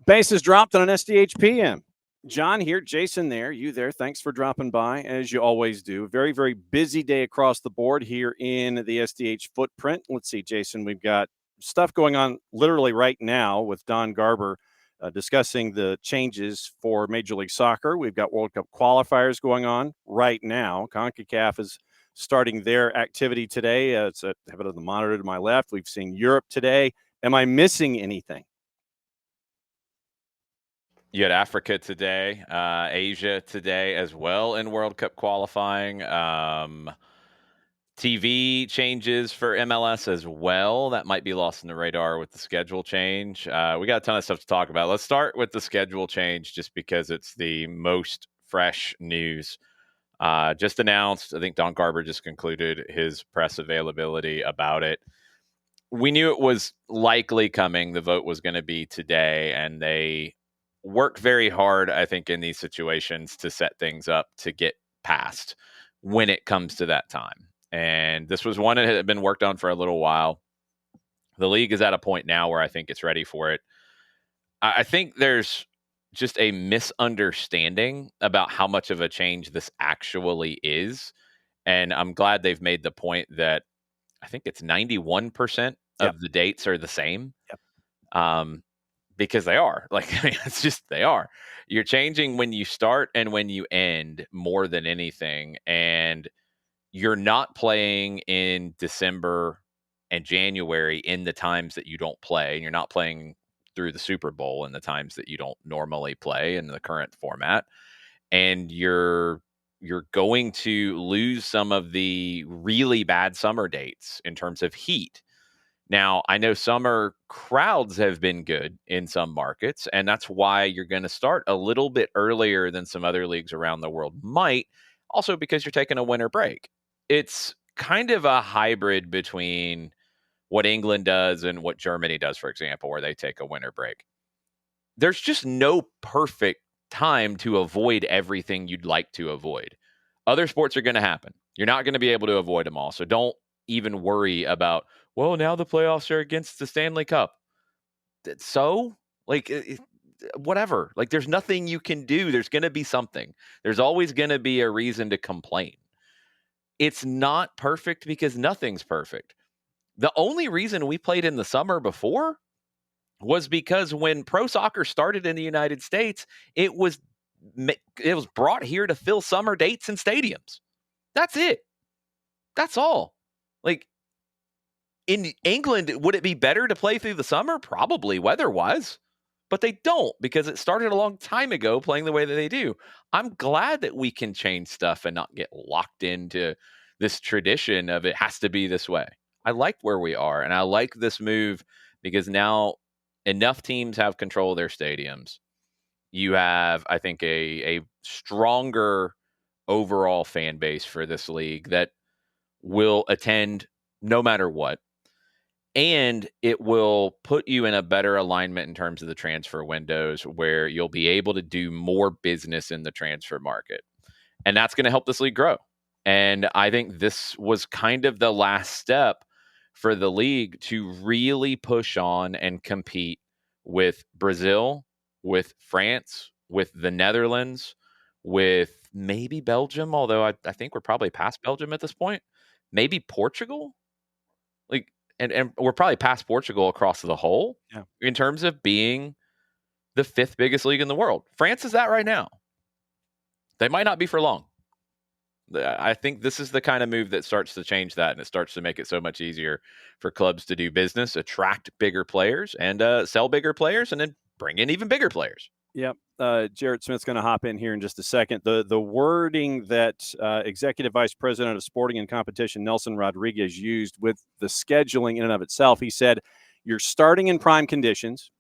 Bases dropped on an SDH PM. John here, Jason there, you there. Thanks for dropping by, as you always do. Very, very busy day across the board here in the SDH footprint. Let's see, Jason, we've got stuff going on literally right now with Don Garber discussing the changes for Major League Soccer. We've got World Cup qualifiers going on right now. CONCACAF is starting their activity today. It's have it on the monitor to my left. We've seen Europe today. Am I missing anything? You had Africa today, Asia today as well in World Cup qualifying. TV changes for MLS as well. That might be lost in the radar with the schedule change. We got a ton of stuff to talk about. Let's start with the schedule change just because it's the most fresh news. Just announced, I think Don Garber just concluded his press availability about it. We knew it was likely coming. The vote was going to be today, and they work very hard, I think, in these situations to set things up to get passed when it comes to that time. And this was one that had been worked on for a little while. The league is at a point now where I think it's ready for it. I think there's just a misunderstanding about how much of a change this actually is. And I'm glad they've made the point that I think it's 91% of the dates are the same. Because they are. It's just they are. You're changing when you start and when you end more than anything. And you're not playing in December and January in the times that you don't play. And you're not playing through the Super Bowl in the times that you don't normally play in the current format. And you're going to lose some of the really bad summer dates in terms of heat. Now, I know summer crowds have been good in some markets, and that's why you're going to start a little bit earlier than some other leagues around the world might, also because you're taking a winter break. It's kind of a hybrid between what England does and what Germany does, for example, where they take a winter break. There's just no perfect time to avoid everything you'd like to avoid. Other sports are going to happen. You're not going to be able to avoid them all, so don't even worry about, well, now the playoffs are against the Stanley Cup. So, whatever. There's nothing you can do. There's going to be something. There's always going to be a reason to complain. It's not perfect because nothing's perfect. The only reason we played in the summer before was because when pro soccer started in the United States, it was brought here to fill summer dates in stadiums. That's it. That's all. In England, would it be better to play through the summer? Probably, weather-wise. But they don't, because it started a long time ago playing the way that they do. I'm glad that we can change stuff and not get locked into this tradition of it has to be this way. I like where we are, and I like this move because now enough teams have control of their stadiums. You have, I think, a stronger overall fan base for this league that will attend no matter what. And it will put you in a better alignment in terms of the transfer windows where you'll be able to do more business in the transfer market. And that's going to help this league grow. And I think this was kind of the last step for the league to really push on and compete with Brazil, with France, with the Netherlands, with maybe Belgium, although I think we're probably past Belgium at this point. Maybe Portugal. And we're probably past Portugal across the whole in terms of being the fifth biggest league in the world. France is that right now. They might not be for long. I think this is the kind of move that starts to change that, and it starts to make it so much easier for clubs to do business, attract bigger players, and sell bigger players, and then bring in even bigger players. Yep. Jarrett Smith's going to hop in here in just a second. The wording that Executive Vice President of Sporting and Competition Nelson Rodriguez used with the scheduling in and of itself, he said, you're starting in prime conditions,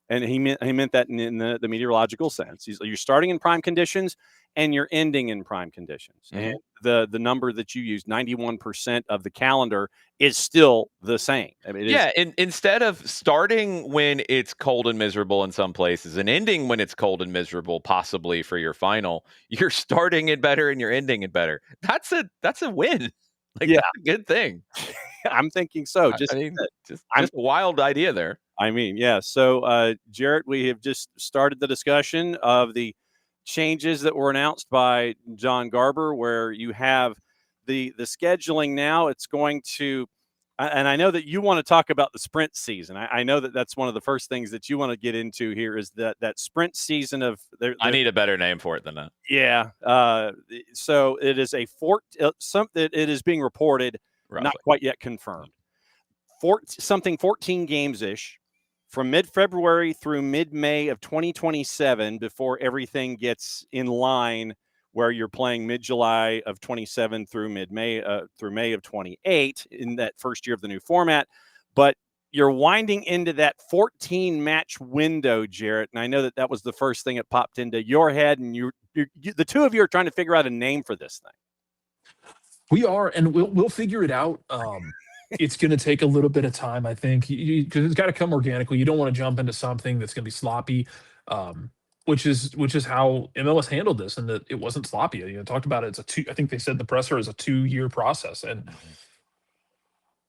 and he meant that in the meteorological sense. You're starting in prime conditions, and you're ending in prime conditions. Mm-hmm. And the number that you used, 91% of the calendar, is still the same. I mean, instead of starting when it's cold and miserable in some places and ending when it's cold and miserable, possibly for your final, you're starting it better and you're ending it better. That's a win. That's a good thing. I'm thinking so. I mean, just I'm a wild idea there. I mean, yeah. So, Jarrett, we have just started the discussion of the changes that were announced by John Garber, where you have the scheduling now. It's going to, and I know that you want to talk about the sprint season. I know that that's one of the first things that you want to get into here is that sprint season of. I need a better name for it than that. Yeah. So it is it is being reported, Roughly. not quite yet confirmed. 14 games ish from mid-February through mid-May of 2027 before everything gets in line where you're playing mid-July of 27 through mid-May through May of 28 in that first year of the new format. But you're winding into that 14-match window, Jarrett, and I know that was the first thing that popped into your head, and you the two of you are trying to figure out a name for this thing. We are, and we'll figure it out. It's going to take a little bit of time, I think, because it's got to come organically. You don't want to jump into something that's going to be sloppy, which is how MLS handled this, and that it wasn't sloppy. Talked about it. I think they said the presser is a 2-year process, and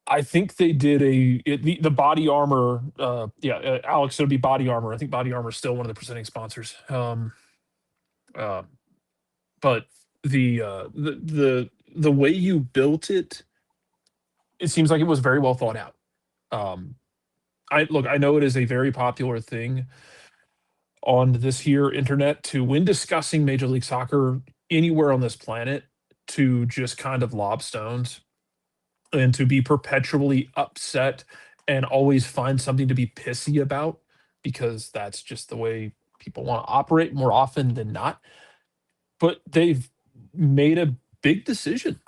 I think they did the body armor. Alex, it'll be body armor. I think body armor is still one of the presenting sponsors. But the way you built it. It seems like it was very well thought out. I know it is a very popular thing on this here internet to, when discussing Major League Soccer anywhere on this planet, to just kind of lob stones and to be perpetually upset and always find something to be pissy about, because that's just the way people want to operate more often than not. But they've made a big decision.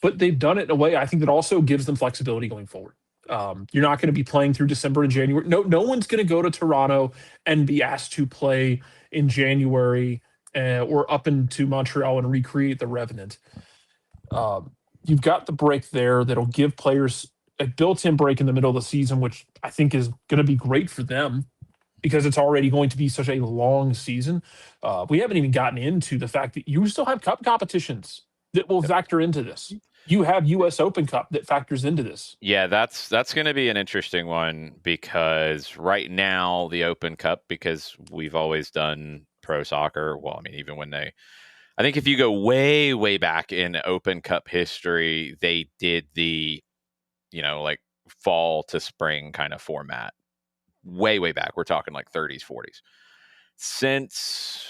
But they've done it in a way, I think, that also gives them flexibility going forward. You're not going to be playing through December and January. No one's going to go to Toronto and be asked to play in January or up into Montreal and recreate the Revenant. You've got the break there that'll give players a built-in break in the middle of the season, which I think is going to be great for them because it's already going to be such a long season. We haven't even gotten into the fact that you still have cup competitions that will factor into this. You have U.S. Open Cup that factors into this. Yeah, that's going to be an interesting one, because right now the Open Cup, because we've always done pro soccer. Well, I mean, even when I think if you go way, way back in Open Cup history, they did the, like fall to spring kind of format. Way, way back. We're talking like 30s, 40s. Since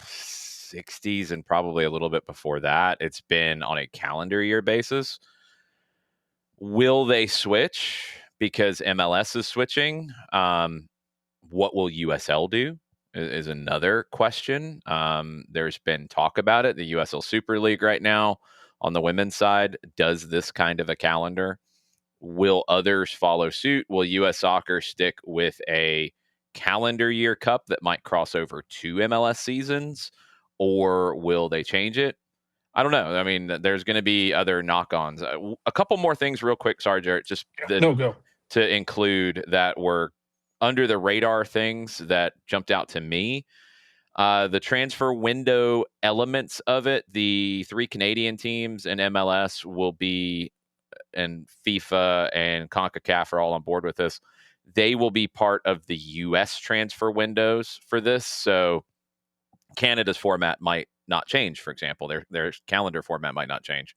60s and probably a little bit before that, it's been on a calendar year basis. Will they switch because MLS is switching? What will USL do is another question. There's been talk about it. The USL Super League right now on the women's side does this kind of a calendar. Will others follow suit? Will US Soccer stick with a calendar year cup that might cross over 2 MLS seasons? Or will they change it? I don't know. I mean, there's going to be other knock-ons. A couple more things real quick. Sorry, Jarrett. Go. To include that were under the radar things that jumped out to me. The transfer window elements of it, the 3 Canadian teams in MLS will be, and FIFA and CONCACAF are all on board with this. They will be part of the U.S. transfer windows for this. So Canada's format might not change, for example. Their calendar format might not change.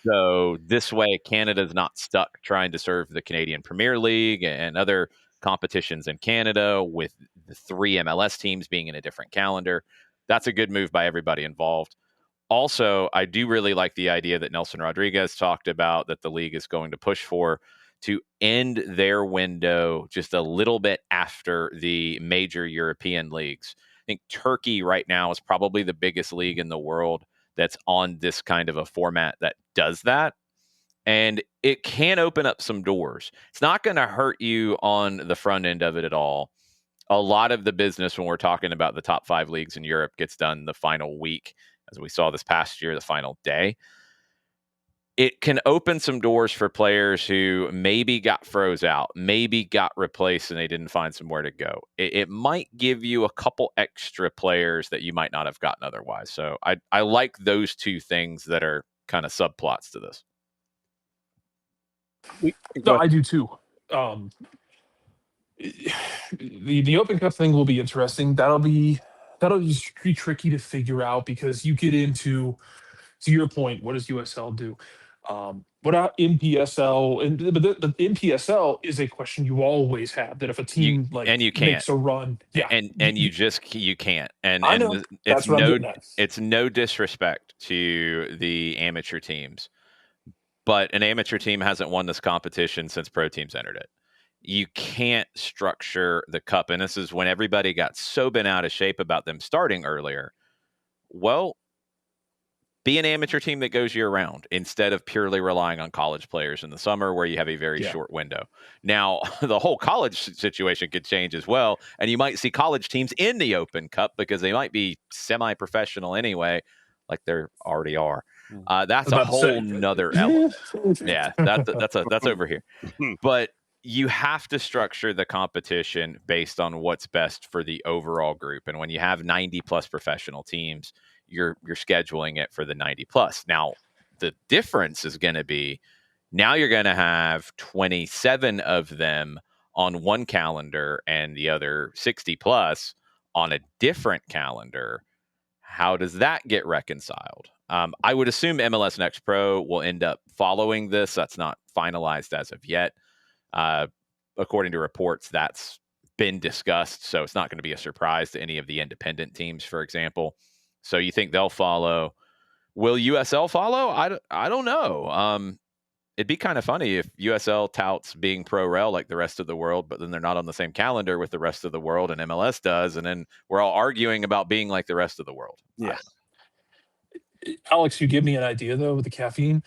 So this way, Canada's not stuck trying to serve the Canadian Premier League and other competitions in Canada with the 3 MLS teams being in a different calendar. That's a good move by everybody involved. Also, I do really like the idea that Nelson Rodriguez talked about, that the league is going to push for, to end their window just a little bit after the major European leagues. I think Turkey right now is probably the biggest league in the world that's on this kind of a format that does that. And it can open up some doors. It's not going to hurt you on the front end of it at all. A lot of the business when we're talking about the top 5 leagues in Europe gets done the final week, as we saw this past year, the final day. It can open some doors for players who maybe got froze out, maybe got replaced and they didn't find somewhere to go. It might give you a couple extra players that you might not have gotten otherwise. So I like those 2 things that are kind of subplots to this. No, I do too. The Open Cup thing will be interesting. That'll be pretty tricky to figure out because you get into, to your point, what does USL do? What about NPSL? And but the NPSL is a question you always have, that if a team you can't, makes a run, and you can't, I know it's that's what I'm getting at. it's no disrespect to the amateur teams, but an amateur team hasn't won this competition since pro teams entered it. You can't structure the cup, and this is when everybody got so bent out of shape about them starting earlier. Well, be an amateur team that goes year round instead of purely relying on college players in the summer where you have a very short window. Now, the whole college situation could change as well, and you might see college teams in the Open Cup because they might be semi-professional anyway, like they already are. That's a whole nother element. Yeah, that's over here. But you have to structure the competition based on what's best for the overall group. And when you have 90 plus professional teams, you're scheduling it for the 90 plus. Now, the difference is going to be now you're going to have 27 of them on one calendar and the other 60 plus on a different calendar. How does that get reconciled? I would assume MLS Next Pro will end up following this. That's not finalized as of yet. According to reports, that's been discussed, so it's not going to be a surprise to any of the independent teams, for example. So you think they'll follow? Will USL follow? I don't know. It'd be kind of funny if USL touts being pro rel like the rest of the world, but then they're not on the same calendar with the rest of the world, and MLS does, and then we're all arguing about being like the rest of the world. Yeah. Alex, you give me an idea though with the caffeine.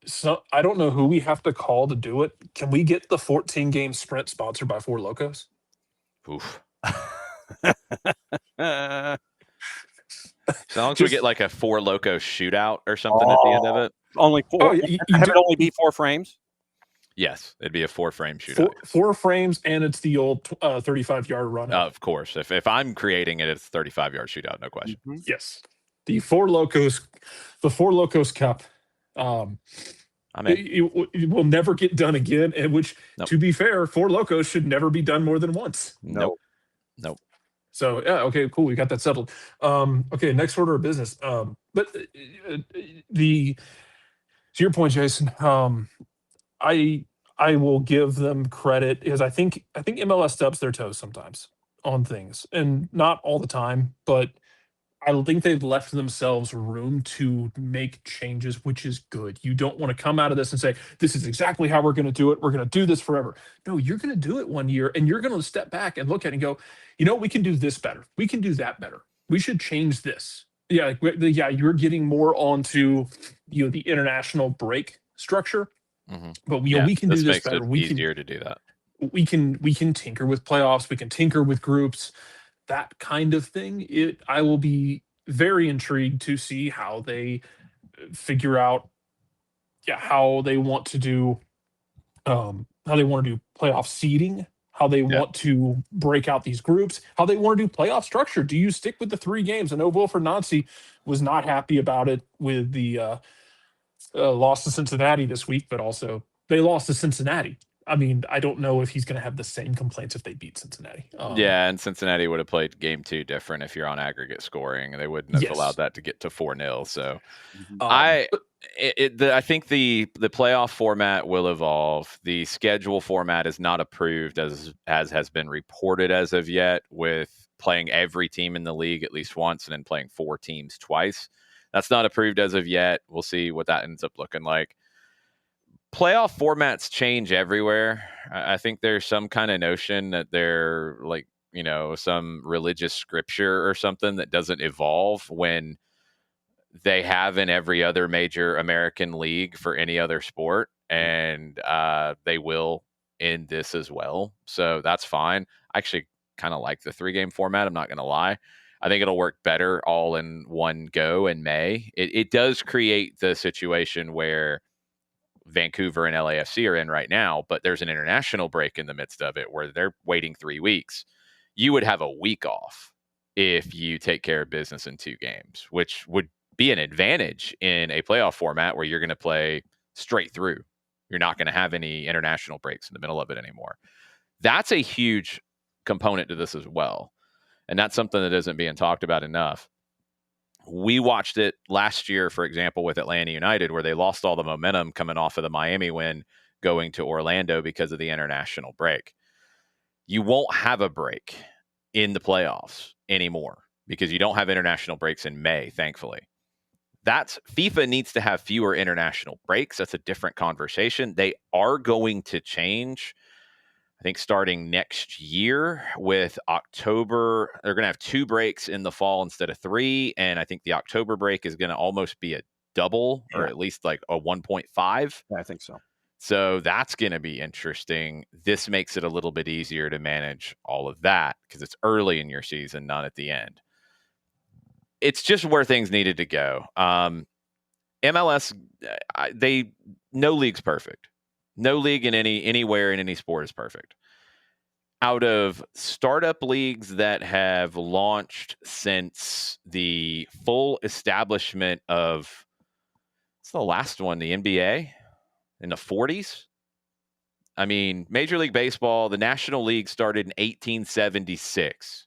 So I don't know who we have to call to do it. Can we get the 14 game sprint sponsored by Four Locos? Oof. As long as we get like a Four Loco shootout or something at the end of it. Only four. Have it only be 4 frames? Yes, it'd be a 4-frame shootout. Four frames, and it's the old 35-yard run. Of course. If I'm creating it, it's 35-yard shootout, no question. Mm-hmm. Yes. The Four Locos Cup. It will never get done again, and which, to be fair, Four Locos should never be done more than once. Nope. So yeah, okay, cool. We got that settled. Okay, next order of business. But to your point, Jason, I will give them credit because I think MLS stubs their toes sometimes on things, and not all the time, but I think they've left themselves room to make changes, which is good. You don't want to come out of this and say, this is exactly how we're going to do it. We're going to do this forever. No, you're going to do it one year, and you're going to step back and look at it and go, we can do this better. We can do that better. We should change this. Yeah, you're getting more onto the international break structure, but we can do this better. It's easier to do that. We can tinker with playoffs. We can tinker with groups. That kind of thing. I will be very intrigued to see how they figure out, how they want to do, playoff seeding, how they want to break out these groups, how they want to do playoff structure. Do you stick with the 3 games? I know Wilfred Nancy was not happy about it with the loss to Cincinnati this week, but also they lost to Cincinnati. I mean, I don't know if he's going to have the same complaints if they beat Cincinnati. And Cincinnati would have played game 2 different if you're on aggregate scoring. They wouldn't have allowed that to get to 4-0. So I think the playoff format will evolve. The schedule format is not approved as has been reported as of yet, with playing every team in the league at least once and then playing 4 teams twice. That's not approved as of yet. We'll see what that ends up looking like. Playoff formats change everywhere. I think there's some kind of notion that they're like, some religious scripture or something that doesn't evolve when they have in every other major American league for any other sport. And they will in this as well. So that's fine. I actually kind of like the 3-game format. I'm not going to lie. I think it'll work better all in one go in May. It does create the situation where Vancouver and LAFC are in right now, but there's an international break in the midst of it where they're waiting 3 weeks. You would have a week off if you take care of business in 2 games, which would be an advantage in a playoff format where you're going to play straight through. You're not going to have any international breaks in the middle of it anymore. That's a huge component to this as well. And that's something that isn't being talked about enough. We watched it last year, for example, with Atlanta United, where they lost all the momentum coming off of the Miami win going to Orlando because of the international break. You won't have a break in the playoffs anymore because you don't have international breaks in May, thankfully. FIFA needs to have fewer international breaks. That's a different conversation. They are going to change, I think, starting next year with October. They're going to have 2 breaks in the fall instead of 3. And I think the October break is going to almost be a double, or at least like a 1.5. Yeah, I think so. So that's going to be interesting. This makes it a little bit easier to manage all of that because it's early in your season, not at the end. It's just where things needed to go. MLS, no league's perfect. No league in anywhere in any sport is perfect. Out of startup leagues that have launched since the full establishment of, what's the last one? The NBA in the 40s. I mean, Major League Baseball, the National League started in 1876.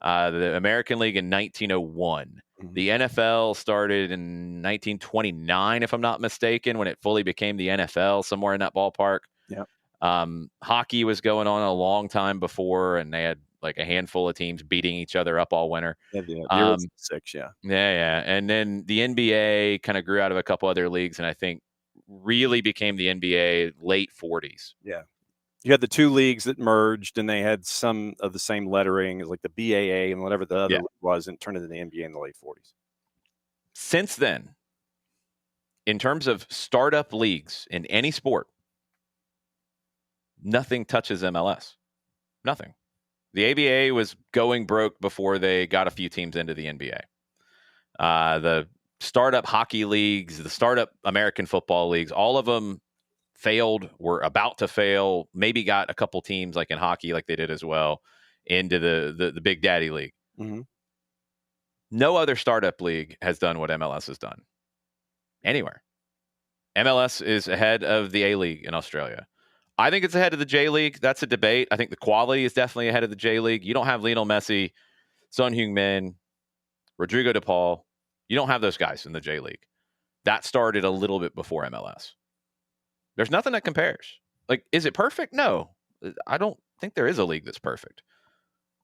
The American League in 1901. Mm-hmm. The NFL started in 1929, if I'm not mistaken, when it fully became the NFL, somewhere in that ballpark. Yeah. Hockey was going on a long time before, and they had like a handful of teams beating each other up all winter. Yeah, the 6, yeah. Yeah. And then the NBA kind of grew out of a couple other leagues, and I think really became the NBA late 40s. Yeah. You had the 2 leagues that merged, and they had some of the same lettering, like the BAA and whatever the other league was, and turned into the NBA in the late 40s. Since then, in terms of startup leagues in any sport, nothing touches MLS. Nothing. The ABA was going broke before they got a few teams into the NBA. The startup hockey leagues, the startup American football leagues, all of them failed, were about to fail, maybe got a couple teams like in hockey, like they did as well, into the Big Daddy League. Mm-hmm. No other startup league has done what MLS has done anywhere. MLS is ahead of the A-League in Australia. I think it's ahead of the J-League. That's a debate. I think the quality is definitely ahead of the J-League. You don't have Lionel Messi, Son Heung-min, Rodrigo De Paul. You don't have those guys in the J-League. That started a little bit before MLS. There's nothing that compares. Like, is it perfect? No. I don't think there is a league that's perfect.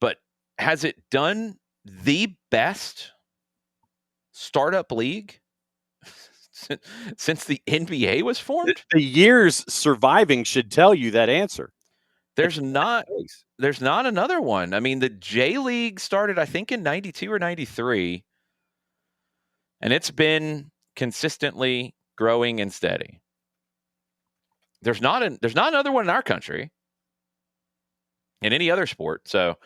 But has it done the best startup league since the NBA was formed? The years surviving should tell you that answer. There's not another one. I mean, the J League started, I think, in 92 or 93, and it's been consistently growing and steady. There's not another one in our country in any other sport. So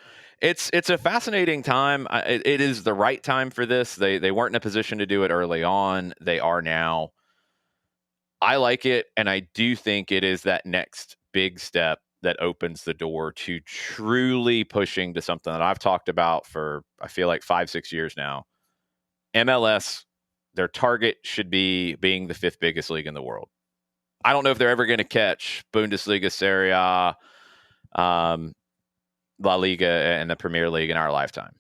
it's a fascinating time. It is the right time for this. They weren't in a position to do it early on. They are now. I like it, and I do think it is that next big step that opens the door to truly pushing to something that I've talked about for, I feel like 5-6 years now. MLS, their target should be being the 5th biggest league in the world. I don't know if they're ever going to catch Bundesliga, Serie A, La Liga, and the Premier League in our lifetime.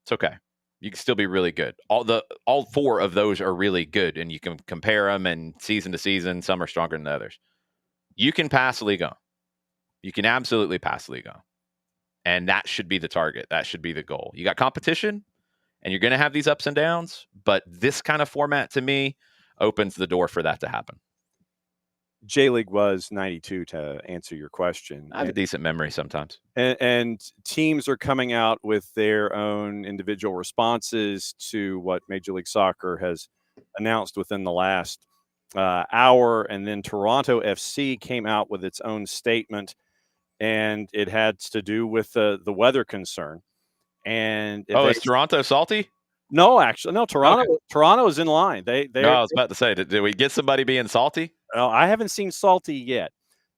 It's okay. You can still be really good. All 4 of those are really good, and you can compare them, and season to season, some are stronger than others. You can pass Liga. You can absolutely pass Liga. And that should be the target. That should be the goal. You got competition, and you're going to have these ups and downs, but this kind of format, to me, opens the door for that to happen. J-League was 92, to answer your question. I have a decent memory sometimes. And teams are coming out with their own individual responses to what Major League Soccer has announced within the last hour. And then Toronto FC came out with its own statement, and it had to do with the weather concern. And is Toronto salty? No, actually, no. Toronto is in line. I was about to say, did we get somebody being salty? No, I haven't seen salty yet.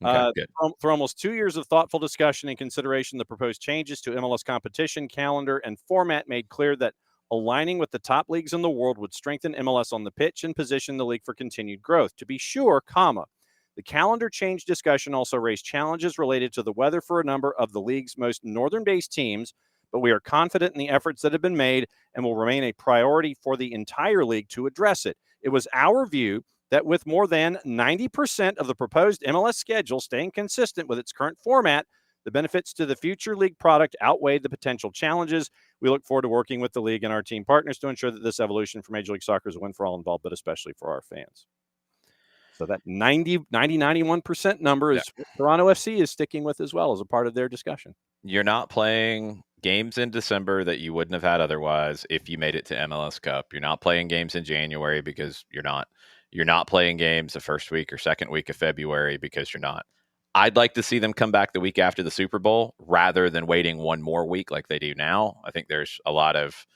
Okay, good. For almost 2 years of thoughtful discussion and consideration, the proposed changes to MLS competition, calendar, and format made clear that aligning with the top leagues in the world would strengthen MLS on the pitch and position the league for continued growth. To be sure, The calendar change discussion also raised challenges related to the weather for a number of the league's most northern-based teams, but we are confident in the efforts that have been made and will remain a priority for the entire league to address it. It was our view that with more than 90% of the proposed MLS schedule staying consistent with its current format, the benefits to the future league product outweighed the potential challenges. We look forward to working with the league and our team partners to ensure that this evolution for Major League Soccer is a win for all involved, but especially for our fans. So that 91% number is what Toronto FC is sticking with as well as a part of their discussion. You're not playing games in December that you wouldn't have had otherwise if you made it to MLS Cup. You're not playing games in January because you're not. You're not playing games the first week or second week of February because you're not. I'd like to see them come back the week after the Super Bowl rather than waiting one more week like they do now. I think there's a lot of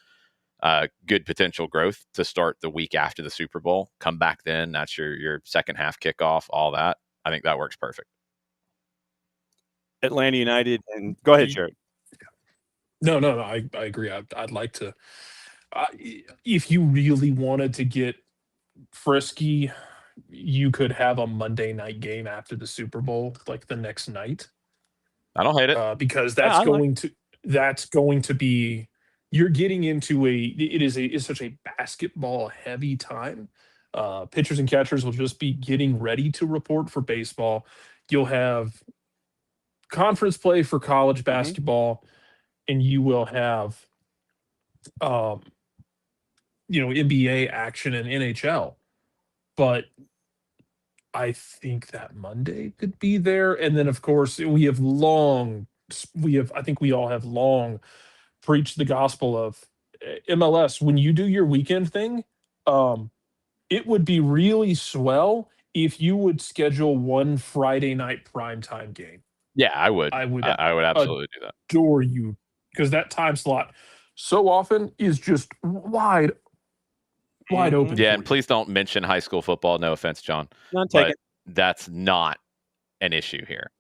good potential growth to start the week after the Super Bowl. Come back then. That's your second half kickoff, all that. I think that works perfect. Atlanta United, and go ahead, Jarrett. No, I agree. I'd like to. If you really wanted to get frisky, you could have a Monday night game after the Super Bowl, like the next night. I don't hate it because that's going to be. You're getting into it's such a basketball heavy time. Pitchers and catchers will just be getting ready to report for baseball. You'll have conference play for college basketball, and you will have, NBA action and NHL. But I think that Monday could be there, and then of course I think we all have long preached the gospel of MLS. When you do your weekend thing, it would be really swell if you would schedule one Friday night primetime game. Yeah, I would. I would absolutely do that. Adore you, because that time slot so often is just wide open. Yeah, and please don't mention high school football. No offense, John. That's not an issue here.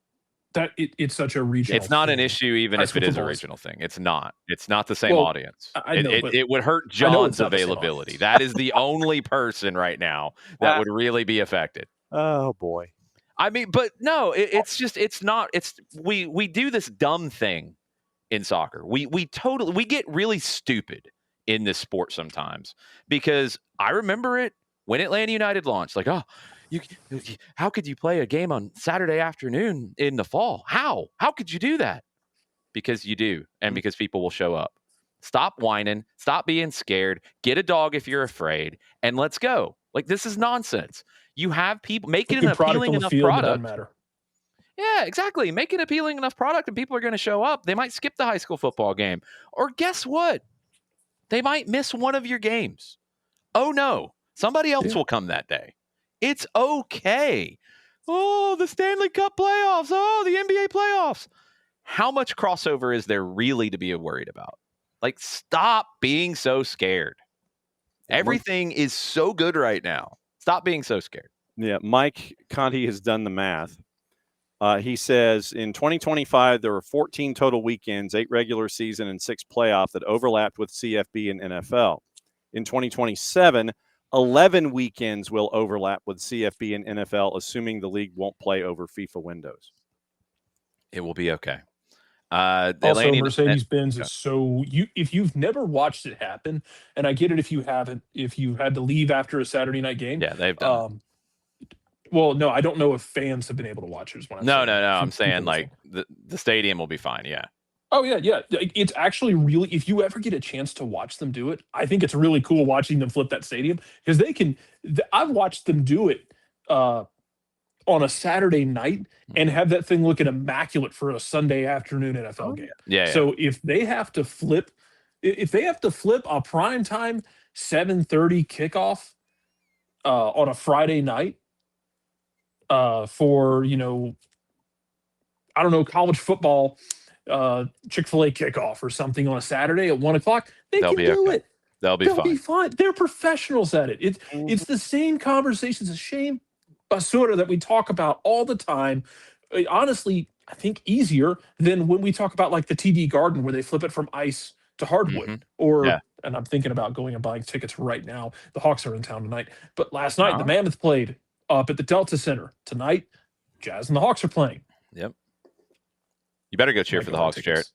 It's such a regional. It's not an issue, even if it is a regional thing. It's not. It's not the same audience. I know, it would hurt John's availability. That is the only person right now that would really be affected. Oh boy. I mean, but no, it's not. We do this dumb thing in soccer. We get really stupid in this sport sometimes, because I remember it when Atlanta United launched. Like, how could you play a game on Saturday afternoon in the fall? How could you do that? Because you do, and because people will show up. Stop whining. Stop being scared. Get a dog if you're afraid, and let's go. Like, this is nonsense. You have people make it an appealing enough product. Matter. Yeah, exactly. Make an appealing enough product, and people are going to show up. They might skip the high school football game, or guess what? They might miss one of your games. Oh no, somebody else will come that day. It's okay. Oh, the Stanley Cup playoffs. Oh, the NBA playoffs. How much crossover is there really to be worried about? Like, stop being so scared. Everything is so good right now. Stop being so scared. Yeah, Mike Conti has done the math. He says in 2025, there were 14 total weekends, 8 regular season and 6 playoff that overlapped with CFB and NFL. In 2027, 11 weekends will overlap with CFB and NFL, assuming the league won't play over FIFA windows. It will be okay. Also, Mercedes-Benz is so if you've never watched it happen, and I get it if you haven't, if you had to leave after a Saturday night game. Yeah, they've done well, no, I don't know if fans have been able to watch it. No. I'm saying like the stadium will be fine. Yeah. Oh, yeah. It's actually really, if you ever get a chance to watch them do it, I think it's really cool watching them flip that stadium, because I've watched them do it on a Saturday night and have that thing looking immaculate for a Sunday afternoon NFL game. Yeah. So if they have to flip a primetime 7:30 kickoff on a Friday night for, I don't know, college football, Chick-fil-A kickoff or something on a Saturday at 1:00, they'll do it. They'll be fine. They're professionals at it. It's the same conversations. It's a shame, basura, that we talk about all the time. Honestly, I think easier than when we talk about like the TD Garden, where they flip it from ice to hardwood. And I'm thinking about going and buying tickets right now. The Hawks are in town tonight, but last night the Mammoth played up at the Delta Center tonight. Jazz and the Hawks are playing. Yep. You better go cheer for the Hawks, Jarrett.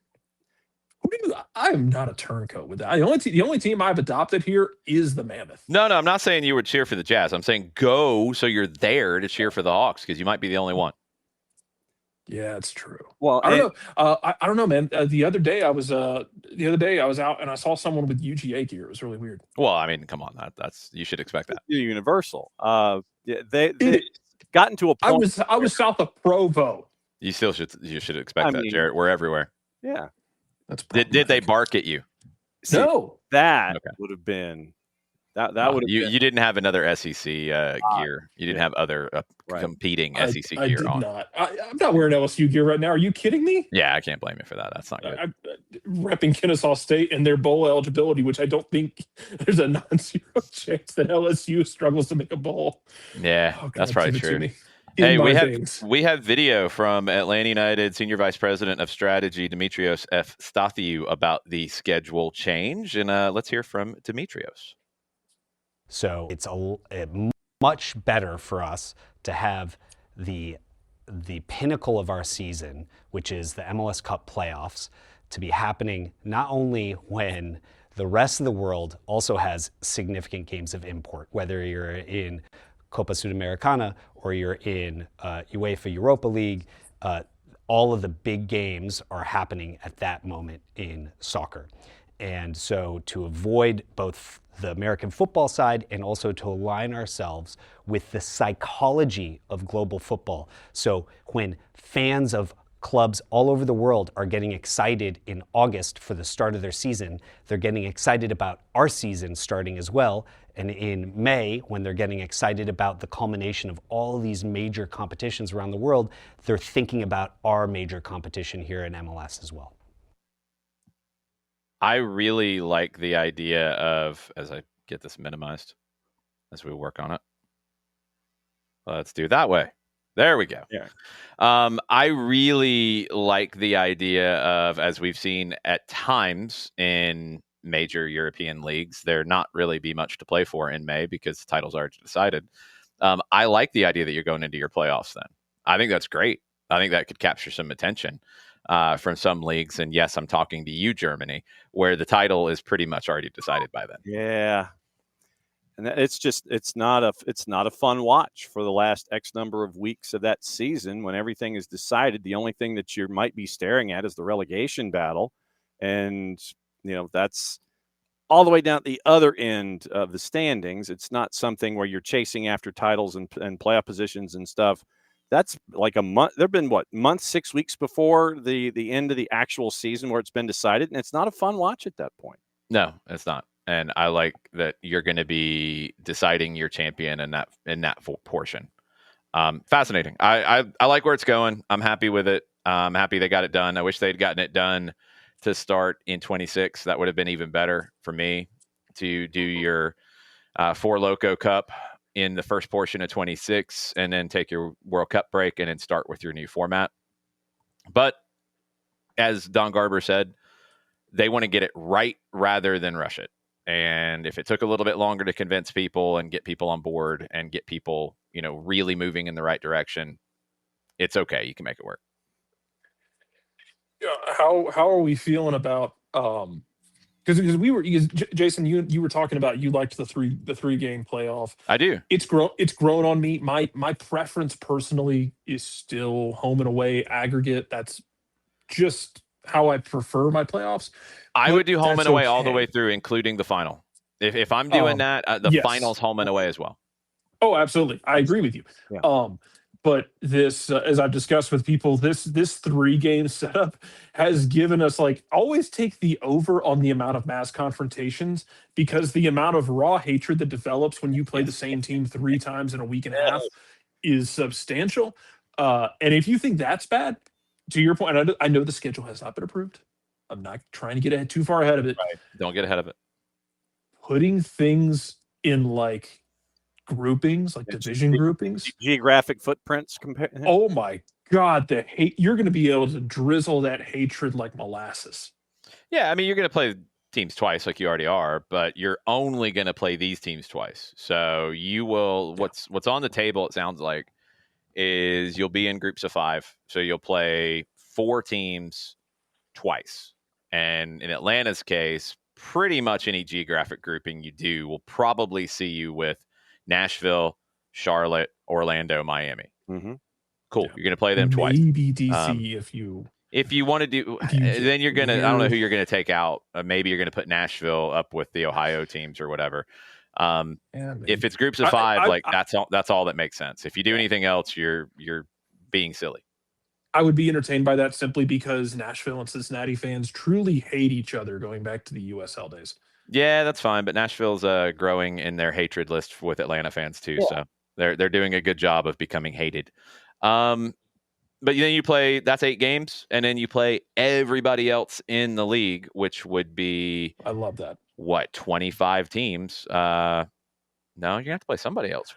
I am not a turncoat with that. The only team I've adopted here is the Mammoth. No, I'm not saying you would cheer for the Jazz. I'm saying go so you're there to cheer for the Hawks because you might be the only one. Yeah, it's true. Well, I don't know. I don't know, man. The other day I was out and I saw someone with UGA gear. It was really weird. Well, I mean, come on, that's you should expect that. Universal. They gotten to a point. I was south of Provo. You should expect that, Jarrett. We're everywhere. Yeah. That's did they bark at you? No. That would have been that would have you didn't have another SEC gear. You didn't have other competing SEC gear did on. Not. I'm not wearing LSU gear right now. Are you kidding me? Yeah, I can't blame you for that. That's not good. I'm repping Kennesaw State and their bowl eligibility, which I don't think there's a non-zero chance that LSU struggles to make a bowl. Yeah, that's probably true. Hey, we have video from Atlanta United Senior Vice President of Strategy, Demetrios F. Stathiou, about the schedule change. And let's hear from Demetrios. So it's much better for us to have the pinnacle of our season, which is the MLS Cup playoffs, to be happening not only when the rest of the world also has significant games of import, whether you're in Copa Sudamericana or you're in UEFA Europa League, all of the big games are happening at that moment in soccer. And so to avoid both the American football side and also to align ourselves with the psychology of global football. So when fans of clubs all over the world are getting excited in August for the start of their season, they're getting excited about our season starting as well. And in May, when they're getting excited about the culmination of all of these major competitions around the world, they're thinking about our major competition here in MLS as well. I really like the idea of, as I get this minimized, as we work on it. Let's do it that way. There we go. Yeah. I really like the idea of, as we've seen at times in major European leagues, there not really be much to play for in May because the title's already decided. I like the idea that you're going into your playoffs then. I think that's great. I think that could capture some attention from some leagues. And yes, I'm talking to you, Germany, where the title is pretty much already decided by then. Yeah. And it's not a fun watch for the last X number of weeks of that season when everything is decided. The only thing that you might be staring at is the relegation battle. And, that's all the way down at the other end of the standings. It's not something where you're chasing after titles and playoff positions and stuff. That's like a month. There've been month, 6 weeks before the end of the actual season where it's been decided. And it's not a fun watch at that point. No, it's not. And I like that you're going to be deciding your champion in that portion. Fascinating. I like where it's going. I'm happy with it. I'm happy they got it done. I wish they'd gotten it done to start in 26. That would have been even better for me to do your Four Loco Cup in the first portion of 26 and then take your World Cup break and then start with your new format. But as Don Garber said, they want to get it right rather than rush it. And if it took a little bit longer to convince people and get people on board and get people, really moving in the right direction, it's okay. You can make it work. How are we feeling about because Jason, you were talking about you liked the three game playoff. I do. It's grown on me. My preference personally is still home and away aggregate. That's just how I prefer my playoffs. I would do home and away all the way through, including the final. If I'm doing that, the final's home and away as well. Oh, absolutely. I agree with you. Yeah. But this, as I've discussed with people, this 3-game setup has given us always take the over on the amount of mass confrontations because the amount of raw hatred that develops when you play the same team 3 times in a week and a half is substantial. And if you think that's bad, to your point, I know the schedule has not been approved. I'm not trying to get too far ahead of it. Right. Don't get ahead of it. Putting things in groupings, division groupings, geographic footprints. Oh my God, the hate! You're going to be able to drizzle that hatred like molasses. Yeah, I mean, you're going to play teams twice like you already are, but you're only going to play these teams twice. So you will what's on the table, it sounds like, is you'll be in groups of 5. So you'll play 4 teams twice. And in Atlanta's case, pretty much any geographic grouping you do will probably see you with Nashville, Charlotte, Orlando, Miami. Mm-hmm. Cool. Yeah. You're going to play them twice. Maybe DC if you want to do, you then you're going to, I don't know weird. who you're going to take out. Maybe you're going to put Nashville up with the Ohio teams or whatever. If it's groups of 5, that's all that makes sense. If you do anything else, you're being silly. I would be entertained by that simply because Nashville and Cincinnati fans truly hate each other going back to the USL days. Yeah, that's fine. But Nashville's growing in their hatred list with Atlanta fans too. Yeah. So they're doing a good job of becoming hated. But then you play, that's 8 games, and then you play everybody else in the league, which would be, I love that. What, 25 teams? No, you're going to have to play somebody else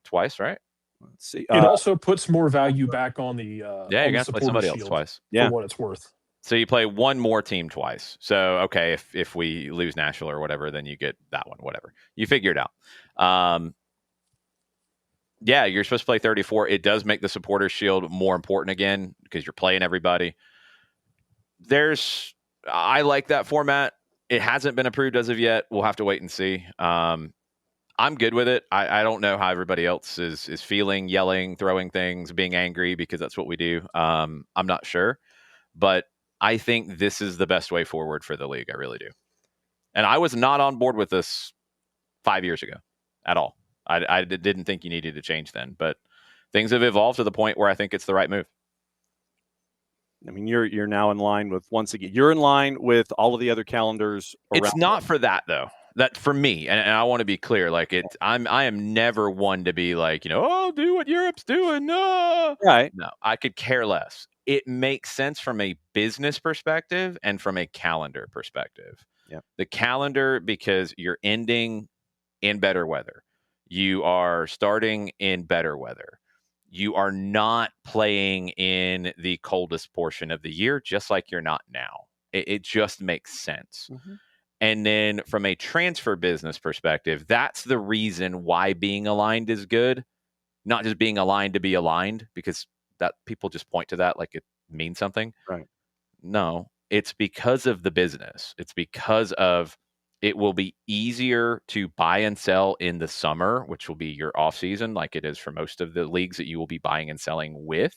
twice, right? Let's see. It also puts more value back on the you're going to have to play somebody else twice. For what it's worth. So you play one more team twice. So, okay, if we lose Nashville or whatever, then you get that one, whatever. You figure it out. Yeah, you're supposed to play 34. It does make the Supporters Shield more important again because you're playing everybody. I like that format. It hasn't been approved as of yet. We'll have to wait and see. I'm good with it. I don't know how everybody else is feeling, yelling, throwing things, being angry, because that's what we do. I'm not sure. But I think this is the best way forward for the league. I really do. And I was not on board with this 5 years ago at all. I didn't think you needed to change then, but things have evolved to the point where I think it's the right move. I mean, you're now in line with, once again, you're in line with all of the other calendars around. It's not for that though. That for me, and I want to be clear, like I am never one to be like, oh, do what Europe's doing. No. Right. No, I could care less. It makes sense from a business perspective and from a calendar perspective. Yeah. The calendar, because you're ending in better weather. You are starting in better weather. You are not playing in the coldest portion of the year, just like you're not now. It just makes sense. Mm-hmm. And then from a transfer business perspective, that's the reason why being aligned is good. Not just being aligned to be aligned, because that people just point to that like it means something. Right. No, it's because of the business. It's because of it will be easier to buy and sell in the summer, which will be your off season, like it is for most of the leagues that you will be buying and selling with.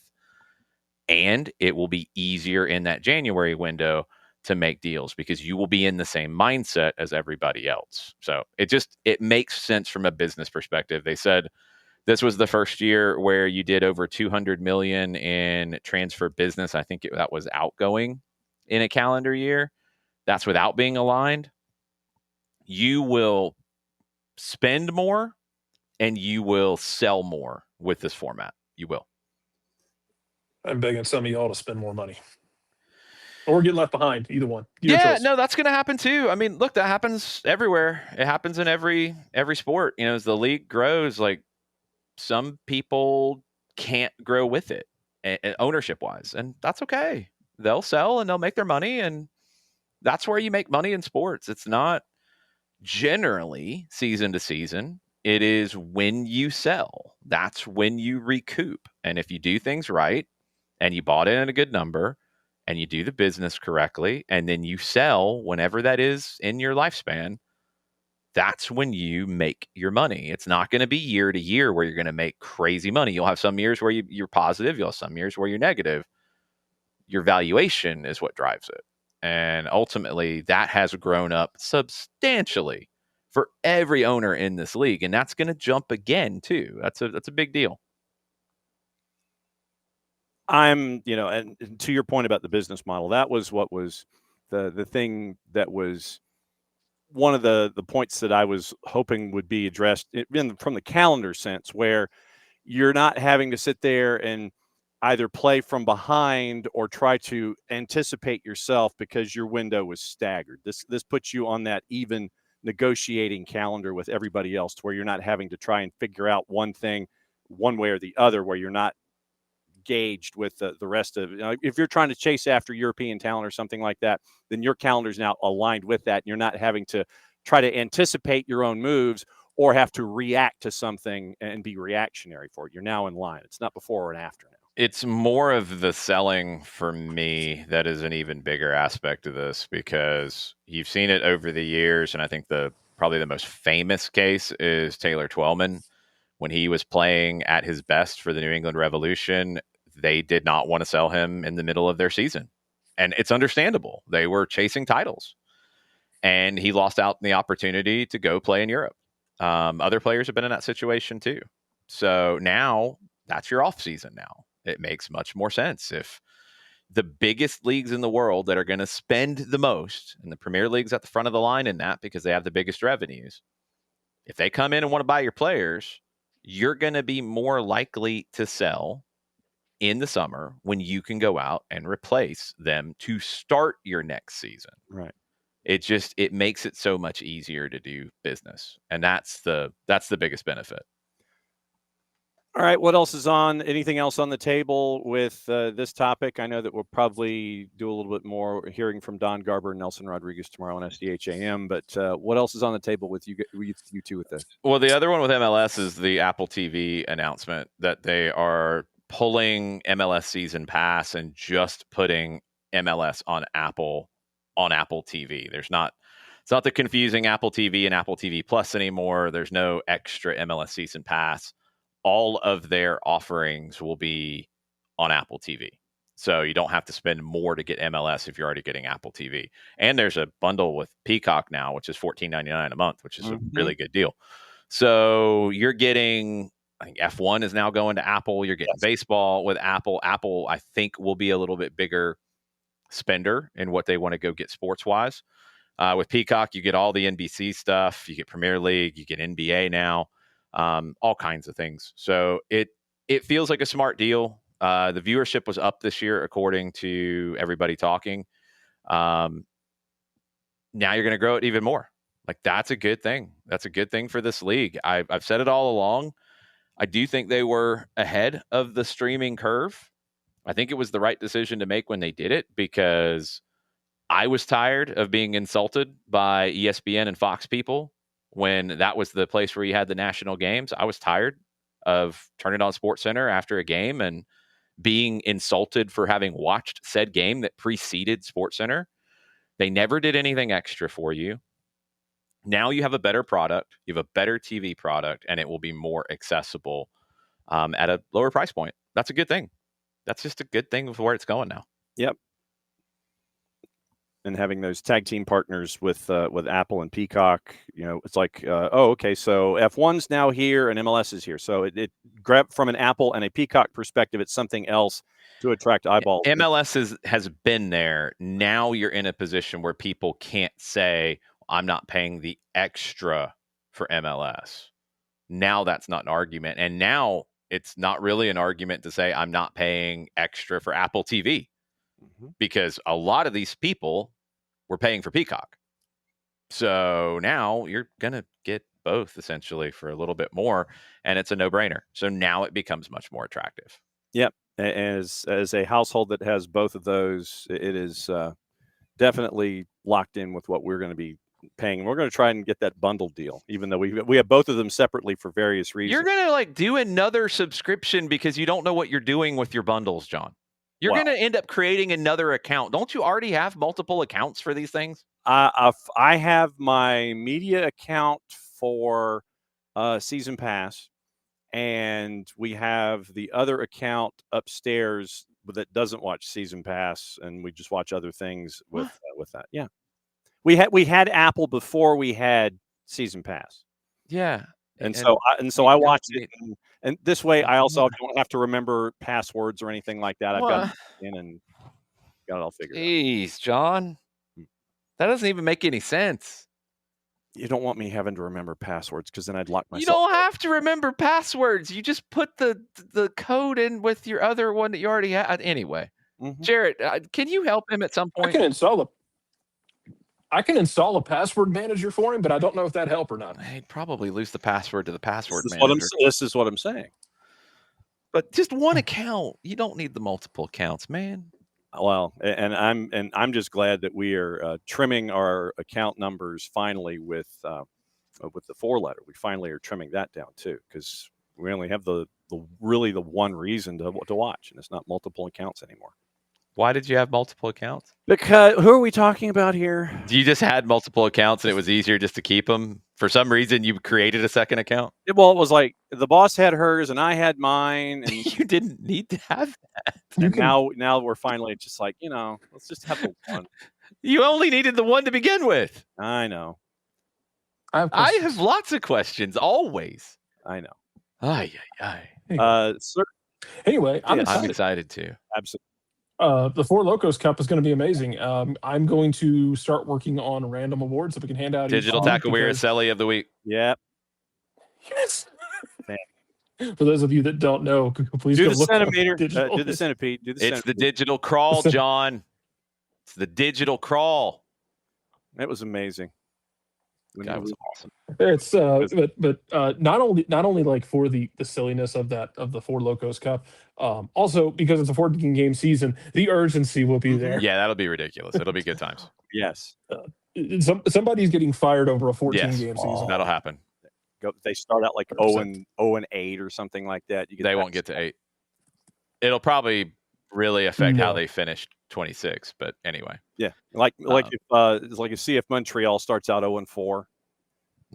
And it will be easier in that January window to make deals because you will be in the same mindset as everybody else. So it makes sense from a business perspective. They said this was the first year where you did over 200 million in transfer business. I think that was outgoing in a calendar year. That's without being aligned. You will spend more and you will sell more with this format. You will. I'm begging some of y'all to spend more money. Or get left behind, either one. No, that's going to happen too. I mean, look, that happens everywhere. It happens in every sport. As the league grows, like some people can't grow with it ownership-wise, and that's okay. They'll sell and they'll make their money, and that's where you make money in sports. It's not generally season to season. It is when you sell. That's when you recoup. And if you do things right and you bought in at a good number and you do the business correctly and then you sell whenever that is in your lifespan, that's when you make your money. It's not going to be year to year where you're going to make crazy money. You'll have some years where you're positive. You'll have some years where you're negative. Your valuation is what drives it. And ultimately, that has grown up substantially for every owner in this league. And that's going to jump again, too. That's a big deal. And to your point about the business model, that was what was the thing that was one of the points that I was hoping would be addressed from the calendar sense, where you're not having to sit there and either play from behind or try to anticipate yourself because your window was staggered. This puts you on that even negotiating calendar with everybody else, to where you're not having to try and figure out one thing one way or the other, where you're not gauged with the rest of if you're trying to chase after European talent or something like that, then your calendar's now aligned with that. And you're not having to try to anticipate your own moves or have to react to something and be reactionary for it. You're now in line. It's not before and after now. It's more of the selling for me that is an even bigger aspect of this, because you've seen it over the years, and I think probably the most famous case is Taylor Twellman. When he was playing at his best for the New England Revolution, they did not want to sell him in the middle of their season. And it's understandable. They were chasing titles. And he lost out on the opportunity to go play in Europe. Other players have been in that situation too. So now that's your off season now. It makes much more sense if the biggest leagues in the world that are going to spend the most, and the Premier League's at the front of the line in that because they have the biggest revenues, if they come in and want to buy your players, you're going to be more likely to sell in the summer when you can go out and replace them to start your next season. Right. It makes it so much easier to do business. And that's the biggest benefit. All right. What else is on? Anything else on the table with this topic? I know that we'll probably do a little bit more hearing from Don Garber and Nelson Rodriguez tomorrow on SDH AM. But what else is on the table with you two with this? Well, the other one with MLS is the Apple TV announcement that they are pulling MLS Season Pass and just putting MLS on Apple TV. It's not the confusing Apple TV and Apple TV Plus anymore. There's no extra MLS Season Pass. All of their offerings will be on Apple TV. So you don't have to spend more to get MLS if you're already getting Apple TV. And there's a bundle with Peacock now, which is $14.99 a month, which is a really good deal. So you're getting, I think F1 is now going to Apple. You're getting baseball with Apple. Apple, I think, will be a little bit bigger spender in what they want to go get sports-wise. With Peacock, you get all the NBC stuff. You get Premier League. You get NBA now. All kinds of things. So it feels like a smart deal. The viewership was up this year, according to everybody talking. Now you're going to grow it even more. Like, that's a good thing. That's a good thing for this league. I've said it all along. I do think they were ahead of the streaming curve. I think it was the right decision to make when they did it, because I was tired of being insulted by ESPN and Fox people when that was the place where you had the national games. I was tired of turning on SportsCenter after a game and being insulted for having watched said game that preceded SportsCenter. They never did anything extra for you. Now you have a better product. You have a better TV product, and it will be more accessible at a lower price point. That's a good thing. That's just a good thing with where it's going now. Yep. And having those tag team partners with Apple and Peacock, it's like, okay, so F1's now here and MLS is here. So it grabbed from an Apple and a Peacock perspective. It's something else to attract eyeballs. MLS has been there. Now you're in a position where people can't say, I'm not paying the extra for MLS. Now that's not an argument. And now it's not really an argument to say I'm not paying extra for Apple TV. Because a lot of these people were paying for Peacock. So now you're going to get both essentially for a little bit more, and it's a no-brainer. So now it becomes much more attractive. Yep. As a household that has both of those, it is definitely locked in with what we're going to be paying. And we're going to try and get that bundle deal, even though we have both of them separately for various reasons. You're going to do another subscription because you don't know what you're doing with your bundles, John. You're going to end up creating another account. Don't you already have multiple accounts for these things? I have my media account for Season Pass, and we have the other account upstairs that doesn't watch Season Pass, and we just watch other things with that. Yeah, we had Apple before we had Season Pass. Yeah. And so I watched it, and this way I also don't have to remember passwords or anything like that. I've got it in and got it all figured out. Jeez, John, that doesn't even make any sense. You don't want me having to remember passwords because then I'd lock myself. You don't have to remember passwords. You just put the code in with your other one that you already had. Anyway, Jarrett, can you help him at some point? I can install a password manager for him, but I don't know if that'd help or not. He'd probably lose the password to the password manager. This is what I'm saying. But just one account. You don't need the multiple accounts, man. Well, and I'm just glad that we are trimming our account numbers finally with the 4-letter. We finally are trimming that down too, because we only have the really the one reason to watch, and it's not multiple accounts anymore. Why did you have multiple accounts? Because who are we talking about here? You just had multiple accounts and it was easier just to keep them? For some reason, you created a second account? Well, it was like the boss had hers and I had mine, and You didn't need to have that. and now we're finally just like, let's just have the one. You only needed the one to begin with. I know. I have lots of questions, always. I know. Ay, ay, ay. Sir, Anyway, I'm Yes. I'm excited. excited too. absolutely. The Four Locos Cup is going to be amazing. I'm going to start working on random awards that we can hand out. Digital each week Tackle Weird of the week. Yeah. Yes. Thank For those of you that don't know, please Do go the look up centimeter. digital. Do the centipede. Do the It's the centipede. digital crawl, John. It's the digital crawl. It was amazing. That was awesome. It's but not only like for the silliness of the Four Locos Cup, also because it's a 14-game season, the urgency will be there. Yeah, that'll be ridiculous. It'll be good times. Yes. Somebody's getting fired over a 14-game Yes, season. that'll happen. They start out like 100%. 0-8 or something like that. They won't get to 8. It'll probably really affect how No. they finish 26. But anyway, Yeah, like if CF Montreal starts out 0-4.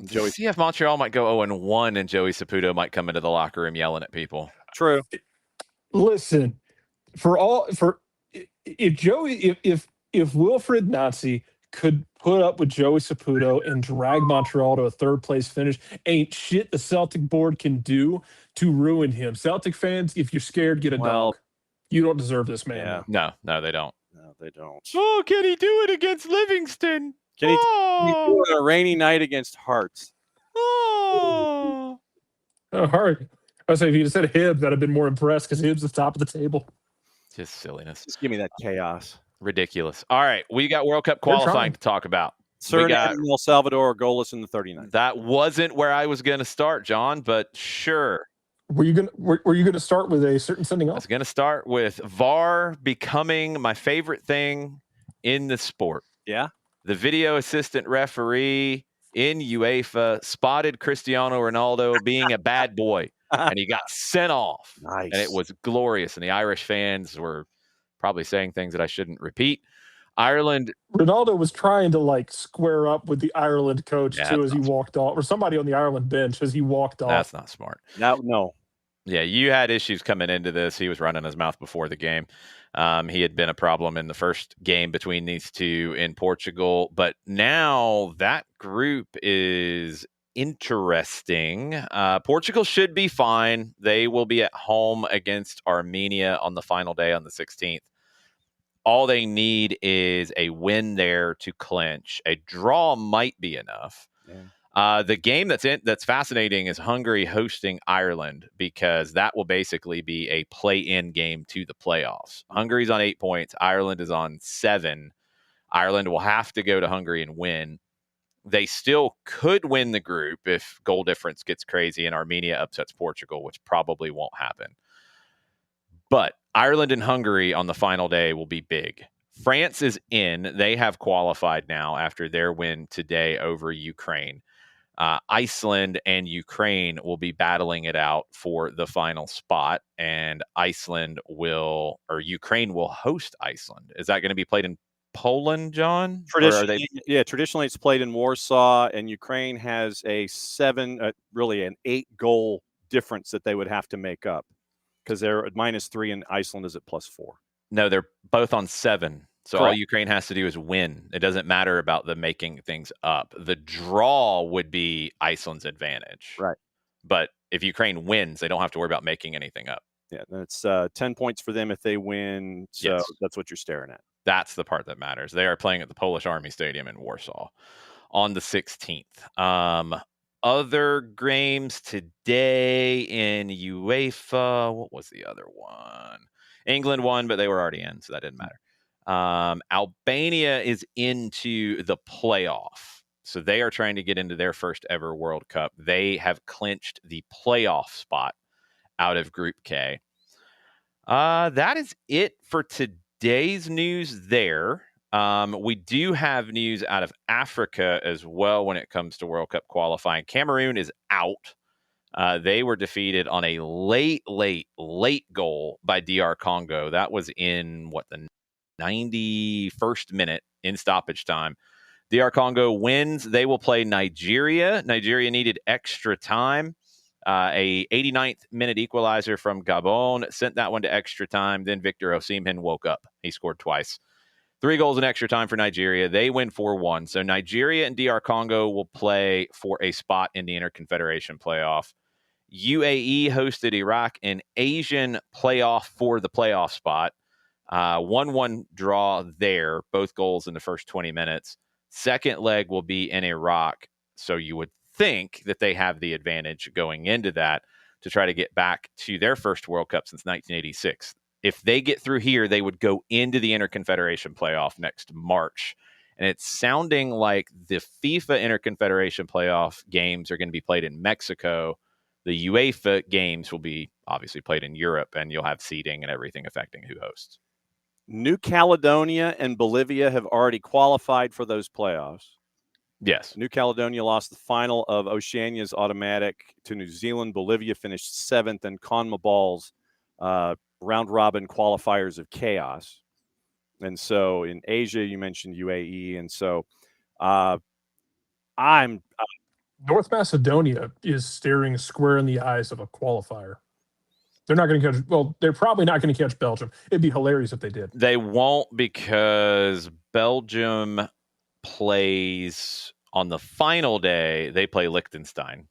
Joey, CF Montreal might go 0-1, and Joey Saputo might come into the locker room yelling at people. true. Listen, if Wilfred Nazi could put up with Joey Saputo and drag Montreal to a third place finish, ain't shit the Celtic board can do to ruin him. Celtic fans, if you're scared, get a dog. You don't deserve this man. Yeah. No, they don't. No, they don't. Oh, can he do it against Livingston? Can he do it on a rainy night against Hearts? Oh. Oh, hard. I was saying, if you just said Hibs, I'd have been more impressed because Hibs is top of the table. Just silliness. Just give me that chaos. Ridiculous. All right, we got World Cup They're qualifying trying. to talk about. Suriname and El Salvador are goalless in the 39th. That wasn't where I was going to start, John, but sure. Were you gonna start with a certain sending I off? was going to start with VAR becoming my favorite thing in the sport. Yeah. The video assistant referee in UEFA spotted Cristiano Ronaldo being a bad boy, and he got sent off. Nice. And it was glorious, and the Irish fans were probably saying things that I shouldn't repeat. Ireland. Ronaldo was trying to square up with the Ireland coach too as he walked off, or somebody on the Ireland bench as he walked off. That's not smart. No. Yeah, you had issues coming into this. He was running his mouth before the game. He had been a problem in the first game between these two in Portugal, but now that group is interesting. Portugal should be fine. They will be at home against Armenia on the final day on the 16th. All they need is a win there to clinch. A draw might be enough. Yeah. The game that's fascinating is Hungary hosting Ireland, because that will basically be a play-in game to the playoffs. Hungary's on 8 points. Ireland is on 7. Ireland will have to go to Hungary and win. They still could win the group if goal difference gets crazy and Armenia upsets Portugal, which probably won't happen. But Ireland and Hungary on the final day will be big. France is in. They have qualified now after their win today over Ukraine. Iceland and Ukraine will be battling it out for the final spot, and Ukraine will host Iceland. Is that going to be played in Poland, John? Traditionally it's played in Warsaw, and Ukraine has an 8-goal difference that they would have to make up, because they're at -3 and Iceland is at +4. No, they're both on 7. So Correct. all Ukraine has to do is win. It doesn't matter about the making things up. The draw would be Iceland's advantage. Right. But if Ukraine wins, they don't have to worry about making anything up. Yeah, it's 10 points for them if they win. So Yes. That's what you're staring at. That's the part that matters. They are playing at the Polish Army Stadium in Warsaw on the 16th. Other games today in UEFA. What was the other one? England won, but they were already in, so that didn't matter. Albania is into the playoff. So they are trying to get into their first ever World Cup. They have clinched the playoff spot out of Group K. That is it for today's news there. We do have news out of Africa as well when it comes to World Cup qualifying. Cameroon is out. They were defeated on a late goal by DR Congo. That was in the 91st minute in stoppage time. DR Congo wins. They will play Nigeria. Nigeria needed extra time. A 89th minute equalizer from Gabon sent that one to extra time. Then Victor Osimhen woke up. He scored twice. 3 goals in extra time for Nigeria. They win 4-1. So Nigeria and DR Congo will play for a spot in the Interconfederation playoff. UAE hosted Iraq in Asian playoff for the playoff spot. 1-1 draw there. Both goals in the first 20 minutes. Second leg will be in Iraq. So you would think that they have the advantage going into that to try to get back to their first World Cup since 1986. If they get through here, they would go into the Interconfederation playoff next March. And it's sounding like the FIFA Interconfederation playoff games are going to be played in Mexico. The UEFA games will be obviously played in Europe, and you'll have seeding and everything affecting who hosts. New Caledonia and Bolivia have already qualified for those playoffs. Yes. New Caledonia lost the final of Oceania's automatic to New Zealand. Bolivia finished 7th in CONMEBOL's round-robin qualifiers of chaos. And so in Asia, you mentioned UAE. And so North Macedonia is staring square in the eyes of a qualifier. They're not going to catch. Well, they're probably not going to catch Belgium. It'd be hilarious if they did. They won't, because Belgium plays on the final day. They play Liechtenstein.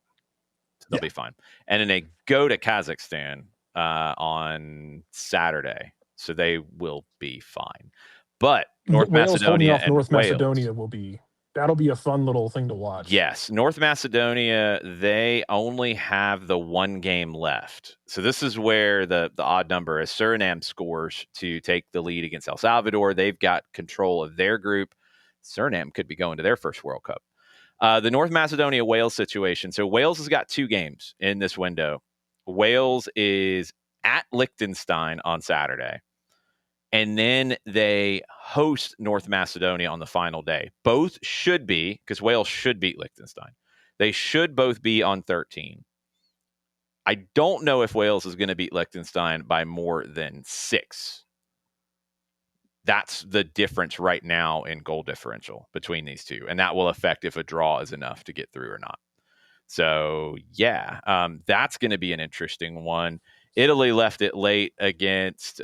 So they'll be fine. And then they go to Kazakhstan on Saturday. So they will be fine. But North Macedonia and North Wales, Macedonia that'll be a fun little thing to watch. Yes. North Macedonia, they only have the 1 game left. So this is where the odd number is. Suriname scores to take the lead against El Salvador. They've got control of their group. Suriname could be going to their first World Cup. The North Macedonia-Wales situation. So Wales has got 2 games in this window. Wales is at Liechtenstein on Saturday. And then they host North Macedonia on the final day. Both should be, because Wales should beat Liechtenstein. They should both be on 13. I don't know if Wales is going to beat Liechtenstein by more than 6. That's the difference right now in goal differential between these two. And that will affect if a draw is enough to get through or not. So, yeah, that's going to be an interesting one. Italy left it late against...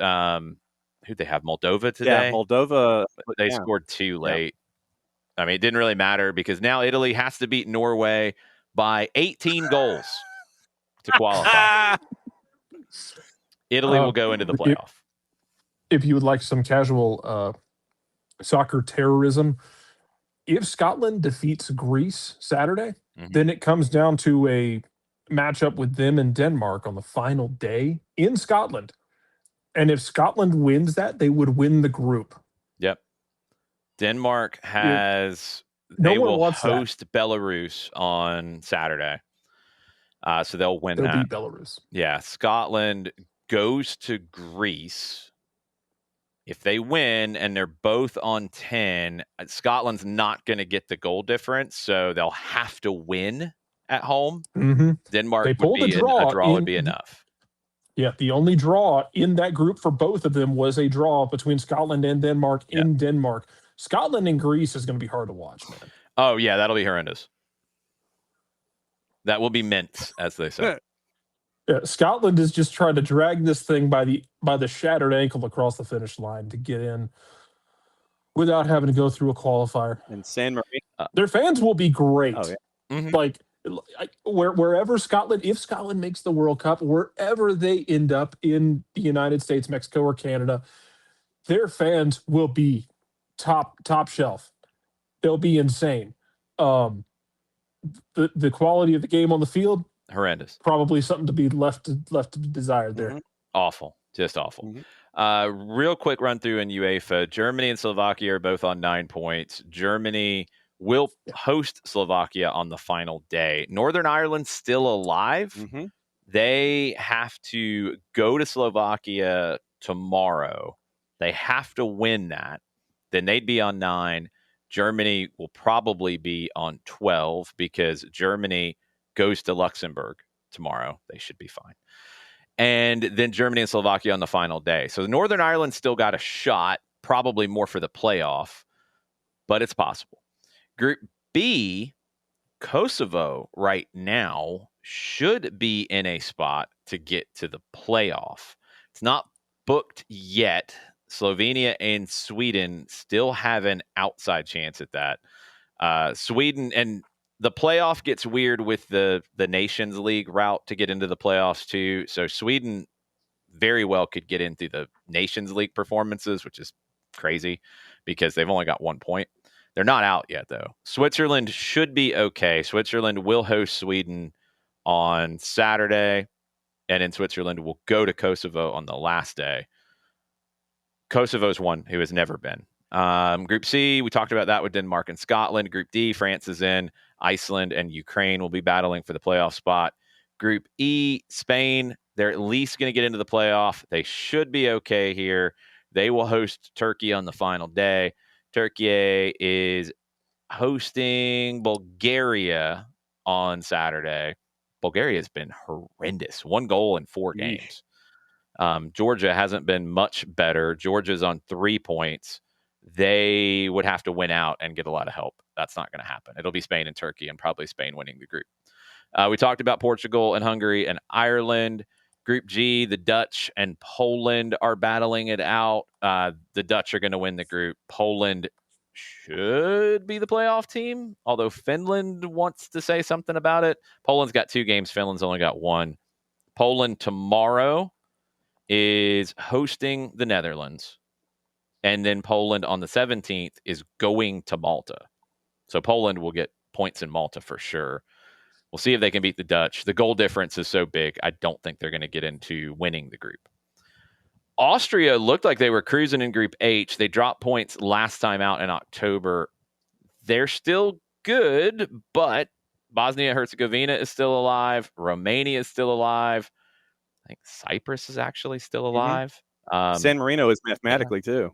who'd they have? Moldova today? Yeah, Moldova. They scored 2 late. Yeah. I mean, it didn't really matter because now Italy has to beat Norway by 18 goals to qualify. Italy will go into the playoff. If you would like some casual soccer terrorism, if Scotland defeats Greece Saturday, then it comes down to a matchup with them and Denmark on the final day in Scotland. And if Scotland wins that, they would win the group. Yep. Denmark has... They will host Belarus on Saturday. So they'll win that. They'll beat Belarus. Yeah. Scotland goes to Greece. If they win and they're both on 10, Scotland's not going to get the goal difference, so they'll have to win at home. Denmark a draw would be enough. Yeah, the only draw in that group for both of them was a draw between Scotland and Denmark in Denmark. Scotland and Greece is going to be hard to watch, man. Oh, yeah, that'll be horrendous. That will be mint, as they say. Yeah, Scotland is just trying to drag this thing by the shattered ankle across the finish line to get in without having to go through a qualifier. And San Marino. Their fans will be great. Oh, yeah. Like, wherever Scotland, if Scotland makes the World Cup, wherever they end up in the United States, Mexico, or Canada, their fans will be top shelf. They'll be insane. The quality of the game on the field, horrendous. Probably something to be left to be desired there. Awful, just awful. Real quick run through in UEFA. Germany and Slovakia are both on 9 points. Germany will host Slovakia on the final day. Northern Ireland still alive. They have to go to Slovakia tomorrow. They have to win that. Then they'd be on 9. Germany will probably be on 12 because Germany goes to Luxembourg tomorrow. They should be fine. And then Germany and Slovakia on the final day. So Northern Ireland still got a shot, probably more for the playoff, but it's possible. Group B, Kosovo right now should be in a spot to get to the playoff. It's not booked yet. Slovenia and Sweden still have an outside chance at that. Sweden, and the playoff gets weird with the Nations League route to get into the playoffs too. So Sweden very well could get into the Nations League performances, which is crazy because they've only got 1 point. They're not out yet, though. Switzerland should be okay. Switzerland will host Sweden on Saturday, and then Switzerland will go to Kosovo on the last day. Kosovo's one who has never been. Group C, we talked about that with Denmark and Scotland. Group D, France is in. Iceland and Ukraine will be battling for the playoff spot. Group E, Spain, they're at least going to get into the playoff. They should be okay here. They will host Turkey on the final day. Turkey is hosting Bulgaria on Saturday. Bulgaria has been horrendous. 1 goal in 4 games. Georgia hasn't been much better. Georgia's on 3 points. They would have to win out and get a lot of help. That's not going to happen. It'll be Spain and Turkey, and probably Spain winning the group. We talked about Portugal and Hungary and Ireland. Group G, the Dutch and Poland are battling it out. The Dutch are going to win the group. Poland should be the playoff team, although Finland wants to say something about it. Poland's got 2 games. Finland's only got 1. Poland tomorrow is hosting the Netherlands. And then Poland on the 17th is going to Malta. So Poland will get points in Malta for sure. We'll see if they can beat the Dutch. The goal difference is so big, I don't think they're going to get into winning the group. Austria looked like they were cruising in Group H. They dropped points last time out in October. They're still good, but Bosnia-Herzegovina is still alive. Romania is still alive. I think Cyprus is actually still alive. San Marino is mathematically too.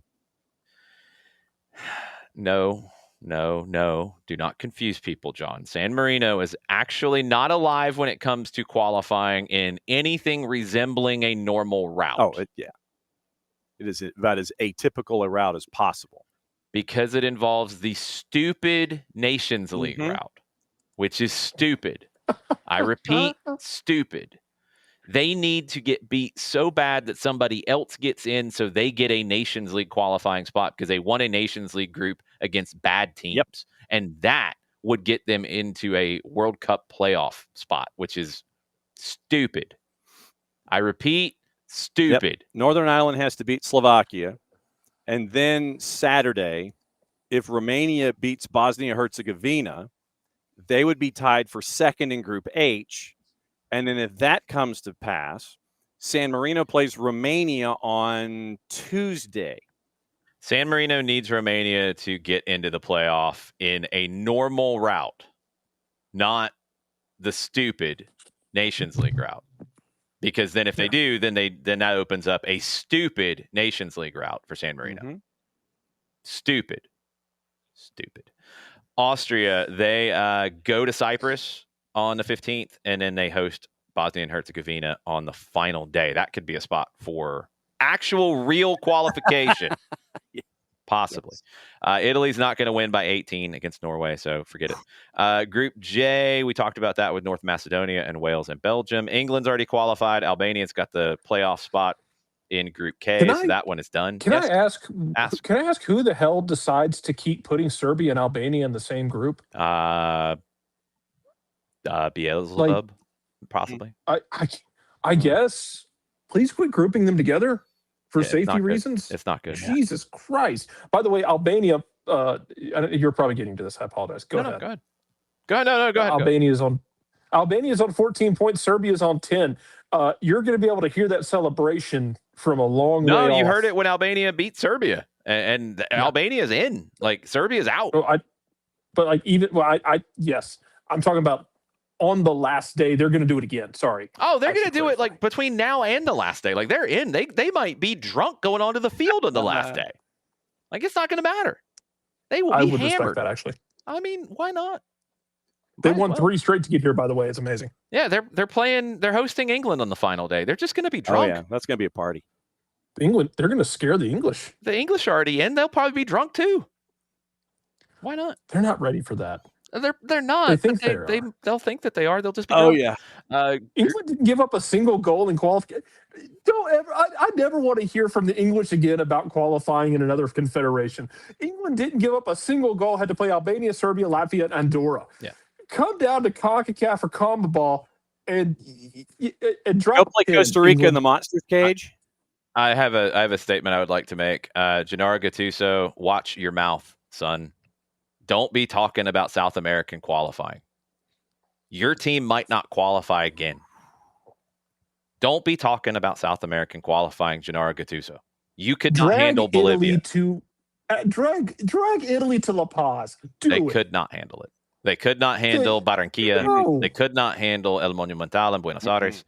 No. Do not confuse people, John. San Marino is actually not alive when it comes to qualifying in anything resembling a normal route. Yeah. It is about as atypical a route as possible. Because it involves the stupid Nations League route, which is stupid. I repeat, stupid. They need to get beat so bad that somebody else gets in so they get a Nations League qualifying spot because they won a Nations League group against bad teams. Yep. And that would get them into a World Cup playoff spot, which is stupid. I repeat, stupid. Yep. Northern Ireland has to beat Slovakia. And then Saturday, if Romania beats Bosnia-Herzegovina, they would be tied for second in Group H. And then if that comes to pass, San Marino plays Romania on Tuesday. San Marino needs Romania to get into the playoff in a normal route, not the stupid Nations League route. Because then if they do, then that opens up a stupid Nations League route for San Marino. Mm-hmm. Stupid. Austria, they go to Cyprus on the 15th, and then they host Bosnia and Herzegovina on the final day. That could be a spot for actual real qualification. Possibly. Yes. Italy's not going to win by 18 against Norway, so forget it. Group J, we talked about that with North Macedonia and Wales and Belgium. England's already qualified. Albania's got the playoff spot in Group K, so that one is done. Can I ask who the hell decides to keep putting Serbia and Albania in the same group? Beelzebub, possibly. I guess. Please quit grouping them together for safety reasons. It's not good. Jesus Christ! By the way, Albania. You're probably getting to this. I apologize. Go ahead. Go ahead. Albania's on 14 points. Serbia's on 10. You're going to be able to hear that celebration from a long way off. No, you heard it when Albania beat Serbia, and Albania's in. Like Serbia's out. Yes, I'm talking about on the last day. They're going to do it again. Sorry. Oh, they're going to do it like between now and the last day. Like they're in. They might be drunk going onto the field on the last day. Like it's not going to matter. They will be I would hammered. respect that, actually. I mean, why not? They won 3 straight to get here, by the way. It's amazing. Yeah, they're hosting England on the final day. They're just going to be drunk. Oh yeah, that's going to be a party. England, they're going to scare the English. The English are already in. They'll probably be drunk too. Why not? They're not ready for that. They're not. They think they'll think that they are. They'll just be drunk. yeah. England didn't give up a single goal in qualification. Don't ever. I never want to hear from the English again about qualifying in another confederation. England didn't give up a single goal. Had to play Albania, Serbia, Latvia, and Andorra. Yeah. Come down to CONCACAF or CONMEBOL and drop. Go play Costa Rica in the Monsters cage. I have a statement I would like to make. Gennaro Gattuso, watch your mouth, son. Don't be talking about South American qualifying. Your team might not qualify again. Don't be talking about South American qualifying, Gennaro Gattuso. You could not handle Bolivia. Drag Italy to La Paz. They could not handle it. They could not handle Barranquilla. No. They could not handle El Monumental in Buenos Aires.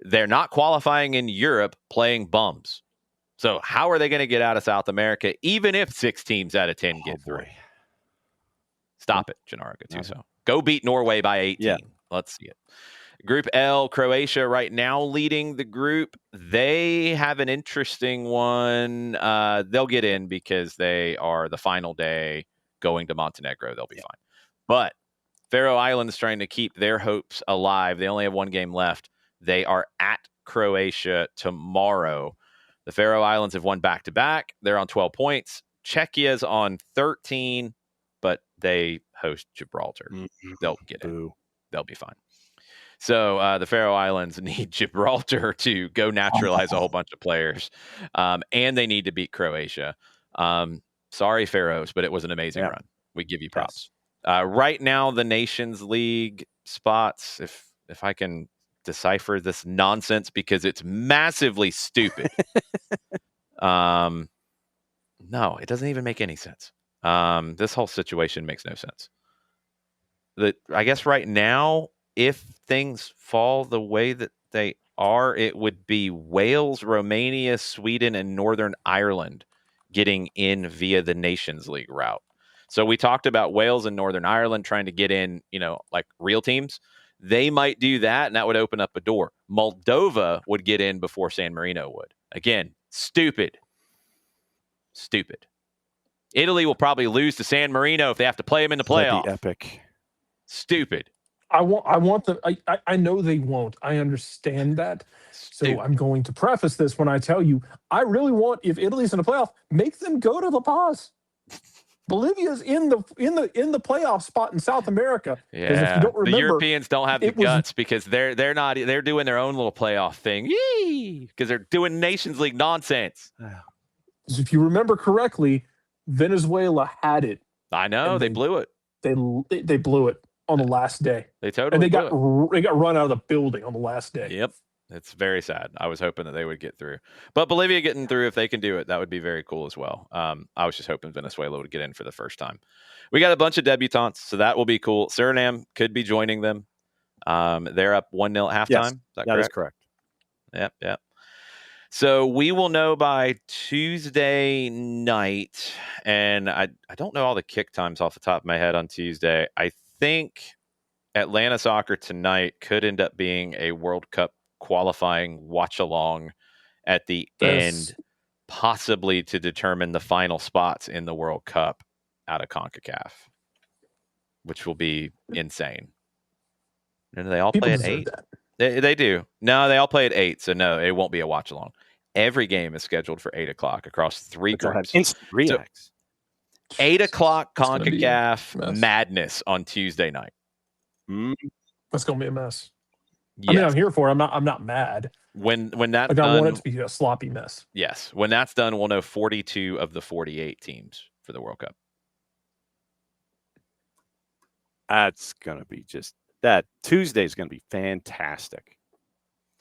They're not qualifying in Europe playing bums. So how are they going to get out of South America, even if 6 teams out of 10 get through? Stop it, Gennaro Gattuso. Go beat Norway by 18. Yeah. Let's see it. Group L, Croatia right now leading the group. They have an interesting one. They'll get in because they are the final day going to Montenegro. They'll be fine. But Faroe Islands trying to keep their hopes alive. They only have 1 game left. They are at Croatia tomorrow. The Faroe Islands have won back-to-back. They're on 12 points. Czechia's on 13, but they host Gibraltar. They'll get in. They'll be fine. So the Faroe Islands need Gibraltar to go naturalize a whole bunch of players, and they need to beat Croatia. Sorry, Faroes, but it was an amazing run. We give you props. Right now, the Nations League spots, if I can decipher this nonsense because it's massively stupid. No, it doesn't even make any sense. This whole situation makes no sense. I guess right now, if things fall the way that they are, it would be Wales, Romania, Sweden, and Northern Ireland getting in via the Nations League route. So we talked about Wales and Northern Ireland trying to get in, like real teams. They might do that, and that would open up a door. Moldova would get in before San Marino would. Again, stupid. Italy will probably lose to San Marino if they have to play them in the playoff. That'd be epic. I Stupid. want them. I know they won't. I understand that. So I'm going to preface this when I tell you, I really want, if Italy's in the playoff, make them go to La Paz. Bolivia's in the playoff spot in South America. Yeah, if you don't remember, the Europeans don't have the guts because they're doing their own little playoff thing. Yee! Because they're doing Nations League nonsense. If you remember correctly, Venezuela had it. I know they blew it. They blew it on the last day. They totally they got run out of the building on the last day. Yep. It's very sad. I was hoping that they would get through. But Bolivia getting through, if they can do it, that would be very cool as well. I was just hoping Venezuela would get in for the first time. We got a bunch of debutantes, so that will be cool. Suriname could be joining them. They're up 1-0 at halftime. Yes, that is correct. Yep. So we will know by Tuesday night, and I don't know all the kick times off the top of my head on Tuesday. I think Atlanta Soccer tonight could end up being a World Cup qualifying watch along at the end, possibly to determine the final spots in the World Cup out of CONCACAF, which will be insane. And they all play at 8. They do. No, they all play at 8, so no, it won't be a watch along. Every game is scheduled for 8 o'clock across 3 groups. Instant reacts. So, 8 o'clock CONCACAF madness on Tuesday night. That's gonna be a mess. Yes. I mean, I'm here for it. I'm not mad. When that's done, I want it to be a sloppy mess. Yes. When that's done, we'll know 42 of the 48 teams for the World Cup. That's going to be that Tuesday is going to be fantastic.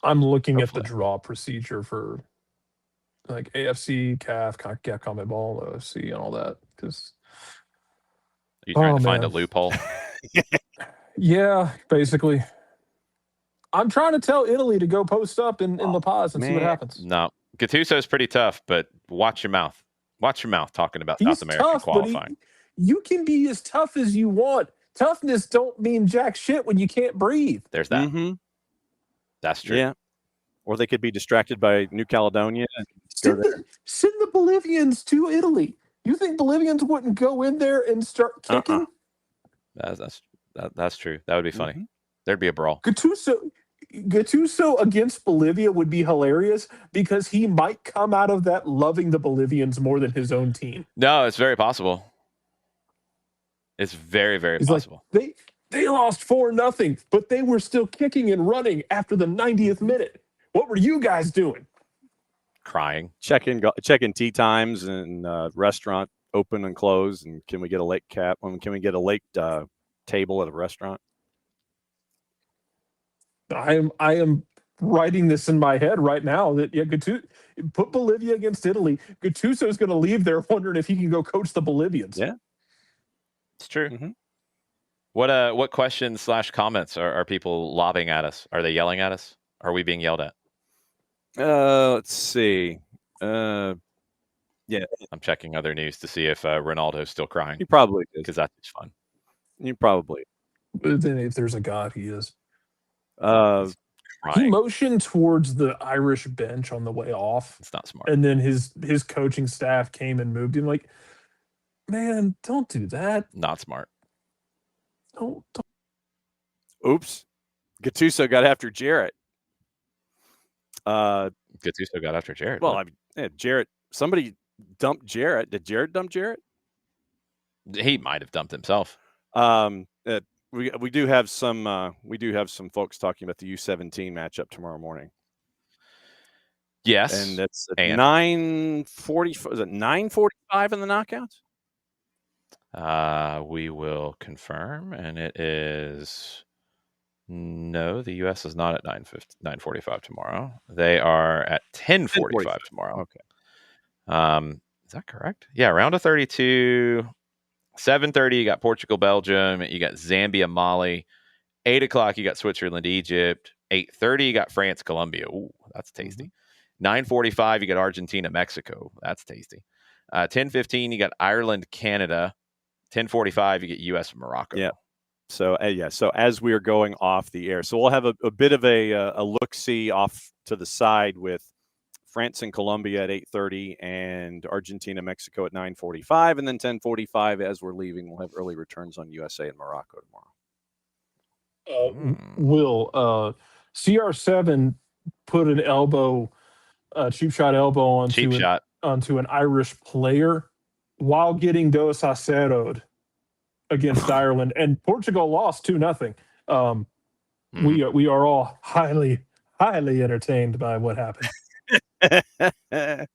I'm looking at the draw procedure for like AFC, CAF, CONCACAF, CONMEBOL, OFC, and all that. Because are you trying to find a loophole? Yeah, basically. I'm trying to tell Italy to go post up in La Paz and see what man. happens. No, Gattuso's pretty tough, but watch your mouth. Watch your mouth talking about South He's American tough, but qualifying. you can be as tough as you want. Toughness don't mean jack shit when you can't breathe. There's that. Mm-hmm. That's true. Yeah. Or they could be distracted by New Caledonia. And Send the Bolivians to Italy. You think Bolivians wouldn't go in there and start kicking? That's true. That would be funny. Mm-hmm. There'd be a brawl. Gattuso against Bolivia would be hilarious because he might come out of that loving the Bolivians more than his own team. No, it's very possible. It's very, very possible. Like, they lost 4-0, but they were still kicking and running after the 90th minute. What were you guys doing? Crying. Checking tea times and restaurant open and close. And can we get a late cap? Can we get a late table at a restaurant? I am writing this in my head right now that put Bolivia against Italy. Gattuso is going to leave there wondering if he can go coach the Bolivians. Yeah, it's true. Mm-hmm. What questions / comments are people lobbing at us? Are they yelling at us? Are we being yelled at? Let's see. Yeah, I'm checking other news to see if Ronaldo's still crying. He probably is, because that's fun. You probably. But then if there's a God, he is. He motioned towards the Irish bench on the way off. It's not smart. And then his coaching staff came and moved him. Like, man, don't do that. Not smart. Don't. Oops. Gattuso got after Jarrett. Gattuso got after Jarrett. Well, Jarrett. Somebody dumped Jarrett. Did Jarrett dump Jarrett? He might have dumped himself. We do have some folks talking about the U17 matchup tomorrow morning. Yes, and that's at 9:40. Is it 9:45 in the knockouts? We will confirm, and it is no. The U.S. is not at 9:45 tomorrow. They are at 10:45 tomorrow. Okay. Is that correct? Yeah, round of 32. 7:30, you got Portugal, Belgium. You got Zambia, Mali. 8 o'clock, you got Switzerland, Egypt. 8:30, you got France, Colombia. Ooh, that's tasty. 9:45, you got Argentina, Mexico. That's tasty. 10:15, you got Ireland, Canada. 10:45, you get U.S., Morocco. Yeah. So So as we are going off the air, so we'll have a bit of a look-see off to the side with France and Colombia at 8:30 and Argentina, Mexico at 9:45. And then 10:45 as we're leaving, we'll have early returns on USA and Morocco tomorrow. Will CR7 put an elbow, cheap shot elbow onto an Irish player while getting 2-0'd against Ireland, and Portugal lost 2-0. We are all highly, highly entertained by what happened. Yeah,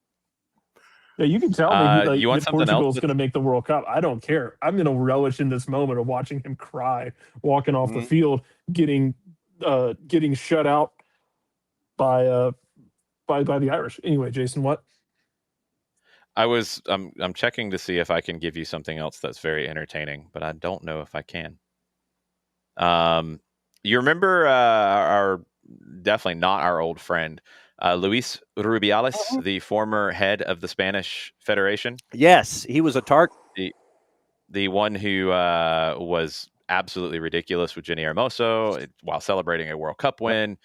you can tell me you want something Portugal is going to make the World Cup. I don't care. I'm going to relish in this moment of watching him cry, walking off the field, getting shut out by the Irish. Anyway, Jason, what? I'm checking to see if I can give you something else that's very entertaining, but I don't know if I can. You remember our definitely not our old friend, Luis Rubiales, the former head of the Spanish Federation? Yes, he was a target. The one who was absolutely ridiculous with Jenny Hermoso while celebrating a World Cup win,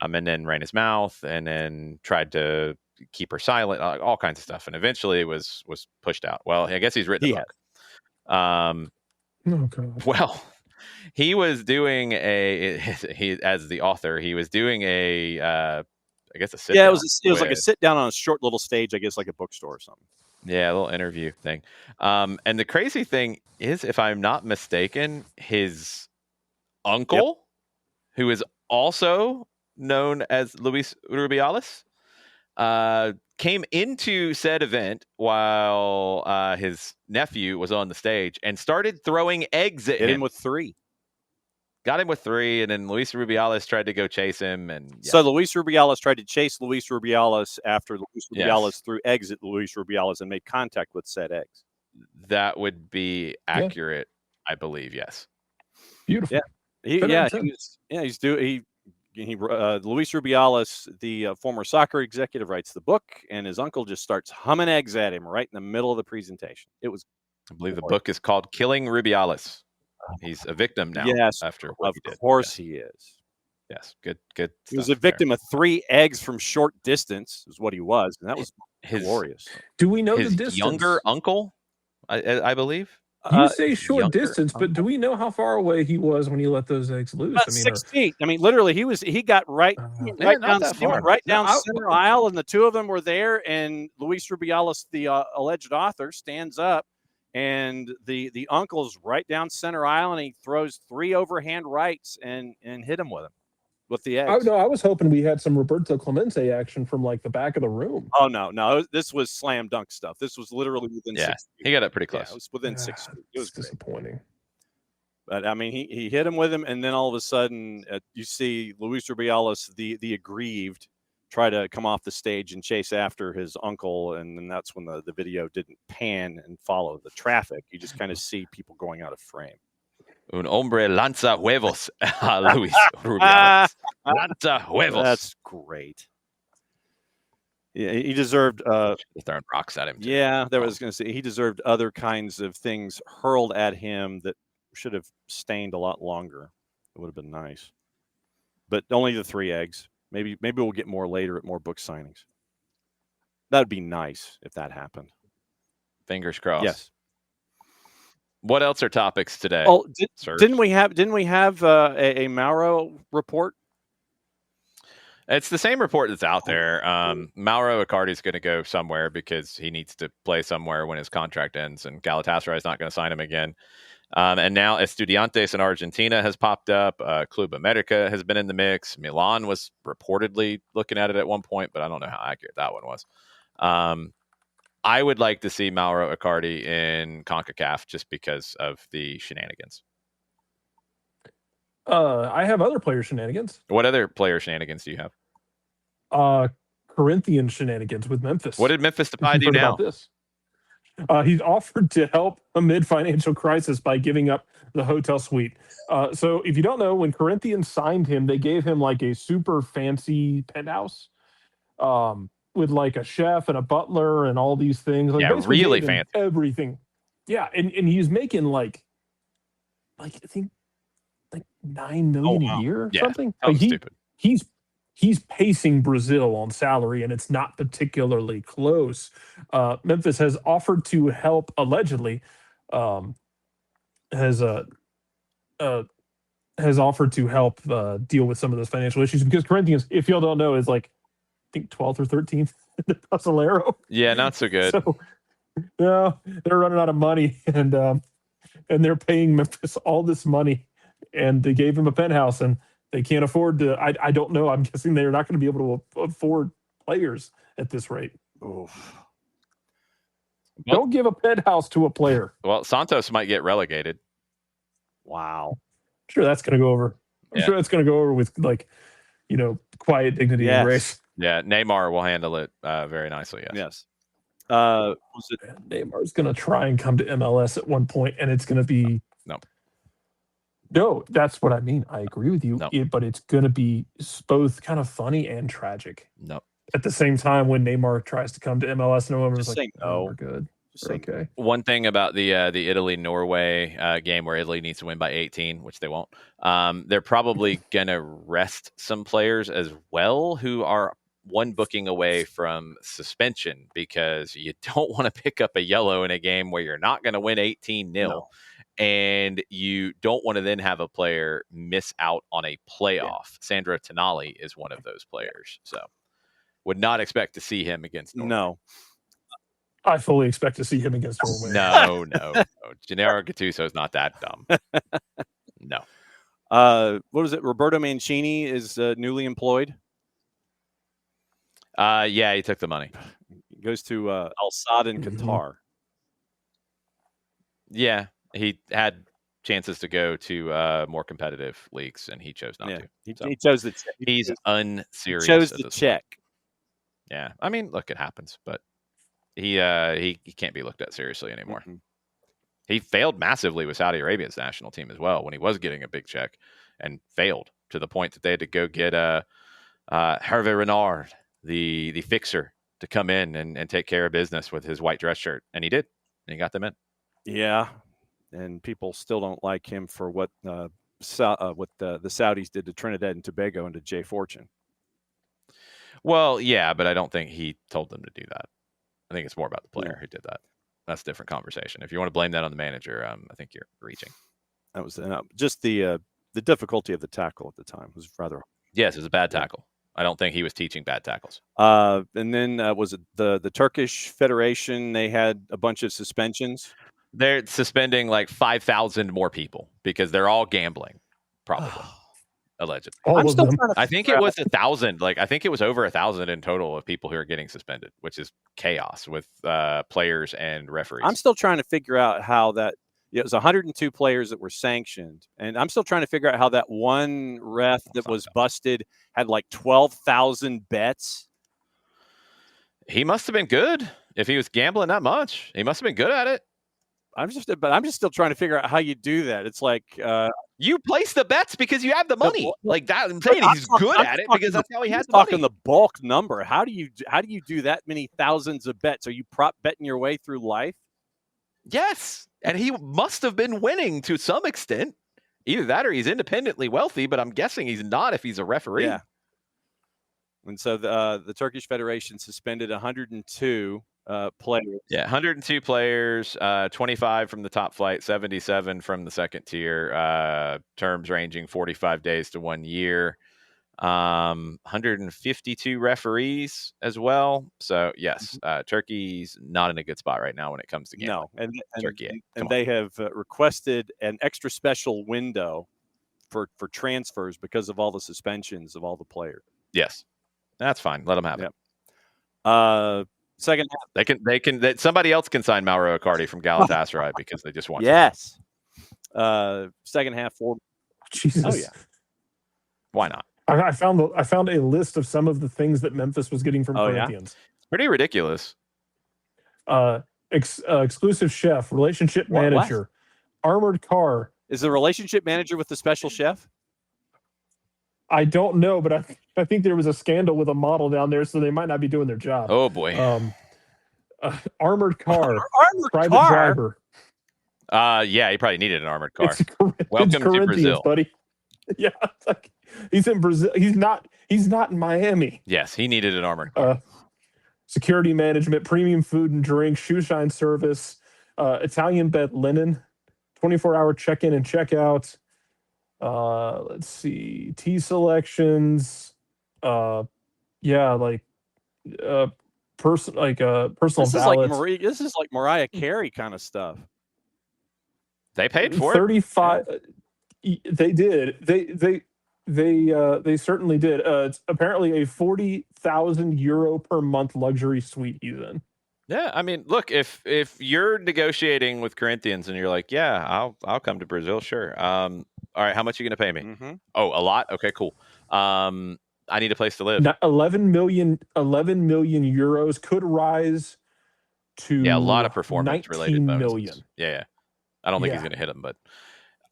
and then ran his mouth and then tried to keep her silent, all kinds of stuff, and eventually it was pushed out. Well, I guess he's written a book. Well, he was doing as the author, he was doing I guess a sit down. It was like a sit down on a short little stage, I guess like a bookstore or something. Yeah, a little interview thing. And the crazy thing is, if I'm not mistaken, his uncle, who is also known as Luis Rubiales, came into said event while his nephew was on the stage and started throwing eggs at him. Hit him with 3. Got him with 3, and then Luis Rubiales tried to go chase him. So Luis Rubiales tried to chase Luis Rubiales after Luis Rubiales threw eggs at Luis Rubiales and made contact with said eggs. That would be accurate, I believe, yes. Beautiful. Yeah. 100%. Luis Rubiales, the former soccer executive, writes the book, and his uncle just starts humming eggs at him right in the middle of the presentation. It was, I believe the book is called Killing Rubiales. He's a victim now. yes, after what he did. Of course he is. Yes, good. He was a victim of 3 eggs from short distance, is what he was, and that was glorious. Do we know the His distance? younger uncle, I believe. You say short younger distance, but do we know how far away he was when he let those eggs loose? About 6 feet. I mean, literally, he got right down center aisle, and the two of them were there. And Luis Rubiales, the alleged author, stands up, and the uncle's right down center aisle, and he throws 3 overhand rights and hit him with the eggs. I was hoping we had some Roberto Clemente action from like the back of the room. Oh no! This was slam dunk stuff. This was literally within 6 feet. He got it pretty close. Yeah, it was within 6 feet. It was disappointing. But I mean, he hit him with him, and then all of a sudden, you see Luis Rubiales, the aggrieved, try to come off the stage and chase after his uncle, and then that's when the video didn't pan and follow the traffic. You just kind of see people going out of frame. Un hombre lanza huevos a Luis Rubiales. Lanza huevos. That's great. Yeah, he deserved. Throwing rocks at him. Too. Yeah, that was going to say he deserved other kinds of things hurled at him that should have stained a lot longer. It would have been nice, but only the 3 eggs. Maybe we'll get more later at more book signings. That'd be nice if that happened. Fingers crossed. Yes. What else are topics today? Oh, didn't we have a Mauro report? It's the same report that's out there. Mauro Icardi's going to go somewhere because he needs to play somewhere when his contract ends, and Galatasaray is not going to sign him again. And now Estudiantes in Argentina has popped up. Club America has been in the mix. Milan was reportedly looking at it at one point, but I don't know how accurate that one was. I would like to see Mauro Icardi in CONCACAF just because of the shenanigans. I have other player shenanigans. What other player shenanigans do you have? Corinthian shenanigans with Memphis. What did Memphis Depay do now? This? He's offered to help amid financial crisis by giving up the hotel suite. So if you don't know, when Corinthians signed him, they gave him like a super fancy penthouse with like a chef and a butler and all these things. Like, yeah, really fancy. Everything. Yeah, and he's making like I think like $9 million a year or something. Like stupid. He's pacing Brazil on salary, and it's not particularly close. Memphis has offered to help, allegedly, has offered to help deal with some of those financial issues, because Corinthians, if y'all don't know, is like I think 12th or 13th in the Brasileiro. Yeah, not so good. So no, they're running out of money, and they're paying Memphis all this money, and they gave him a penthouse, and they can't afford to. I don't know. I'm guessing they're not going to be able to afford players at this rate. Oof. Don't give a penthouse to a player. Well, Santos might get relegated. Wow. I'm sure that's going to go over. I'm sure that's going to go over with quiet dignity and grace. Yeah, Neymar will handle it very nicely. Yes. Neymar's going to try and come to MLS at one point, and it's going to be No, that's what I mean. I agree with you. No. But it's going to be both kind of funny and tragic. No. At the same time, when Neymar tries to come to MLS, no one was like, no. We're good. Okay. One thing about the Italy-Norway game where Italy needs to win by 18, which they won't, they're probably going to rest some players as well who are one booking away from suspension, because you don't want to pick up a yellow in a game where you're not going to win 18-0. No. And you don't want to then have a player miss out on a playoff. Yeah. Sandro Tonali is one of those players. So would not expect to see him against Norway. No. I fully expect to see him against Norway. No. Gennaro Gattuso is not that dumb. No. What was it? Roberto Mancini is newly employed. Yeah, he took the money. He goes to Al Sadd in Qatar. Yeah. He had chances to go to more competitive leagues, and he chose not to. He chose the check. He's unserious. He chose the check. Yeah. I mean, look, it happens, but he can't be looked at seriously anymore. Mm-hmm. He failed massively with Saudi Arabia's national team as well when he was getting a big check. and failed to the point that they had to go get Hervé Renard, the fixer, to come in and take care of business with his white dress shirt. And he did. And he got them in. Yeah. And people still don't like him for what the Saudis did to Trinidad and Tobago and to Jay Fortune. Well, yeah, but I don't think he told them to do that. I think it's more about the player who did that. That's a different conversation. If you want to blame that on the manager, I think you're reaching. That was just the difficulty of the tackle at the time was rather hard. Yes, it was a bad tackle. I don't think he was teaching bad tackles. And then was it the Turkish Federation? They had a bunch of suspensions. They're suspending like 5,000 more people because they're all gambling, probably. Allegedly. All of them. I think it was 1,000. Like, I think it was over 1,000 in total of people who are getting suspended, which is chaos with players and referees. I'm still trying to figure out how that. It was 102 players that were sanctioned, and I'm still trying to figure out how that one ref that was busted had like 12,000 bets. He must have been good if he was gambling that much. He must have been good at it. I'm just still trying to figure out how you do that. It's like you place the bets because you have the money. Like that, I'm saying he's good at it because that's how he has the money. Talking the bulk number. How do you do that many thousands of bets? Are you prop betting your way through life? Yes, and he must have been winning to some extent. Either that or he's independently wealthy, but I'm guessing he's not if he's a referee. Yeah. And so the Turkish Federation suspended 102 players. Yeah, 102 players, 25 from the top flight, 77 from the second tier, terms ranging 45 days to 1 year, 152 referees as well. So, yes, Turkey's not in a good spot right now when it comes to gambling. No, and Turkey, and they have requested an extra special window for transfers because of all the suspensions of all the players. Yes, that's fine. Let them have it. Second half. Somebody else can sign Mauro Icardi from Galatasaray because they just want. Yes. Second half. Jesus. Oh yeah. Why not? I found a list of some of the things that Memphis was getting from Corinthians. Yeah? Pretty ridiculous. Exclusive chef, relationship manager, armored car. Is the relationship manager with the special chef? I don't know, but I think there was a scandal with a model down there, so they might not be doing their job. Oh boy. Armored car, private driver. Yeah, he probably needed an armored car. Welcome to Brazil, buddy. Yeah, it's like he's in Brazil. He's not in Miami. Yes, he needed an armored car. Security management, premium food and drink, shoe shine service, Italian bed linen, 24-hour check-in and check-out. Let's see, tea selections. Personal ballots. This is like Mariah Carey kind of stuff. They paid for 35. They did. They certainly did. It's apparently a 40,000 euro per month luxury suite he's in. Yeah, I mean, look, if you're negotiating with Corinthians and you're like, yeah, I'll come to Brazil, sure. All right, how much are you going to pay me? Mm-hmm. Oh, a lot? Okay, cool. I need a place to live. 11 million euros could rise to a lot of performance-related bonuses. Million. Yeah. I don't think he's going to hit them, but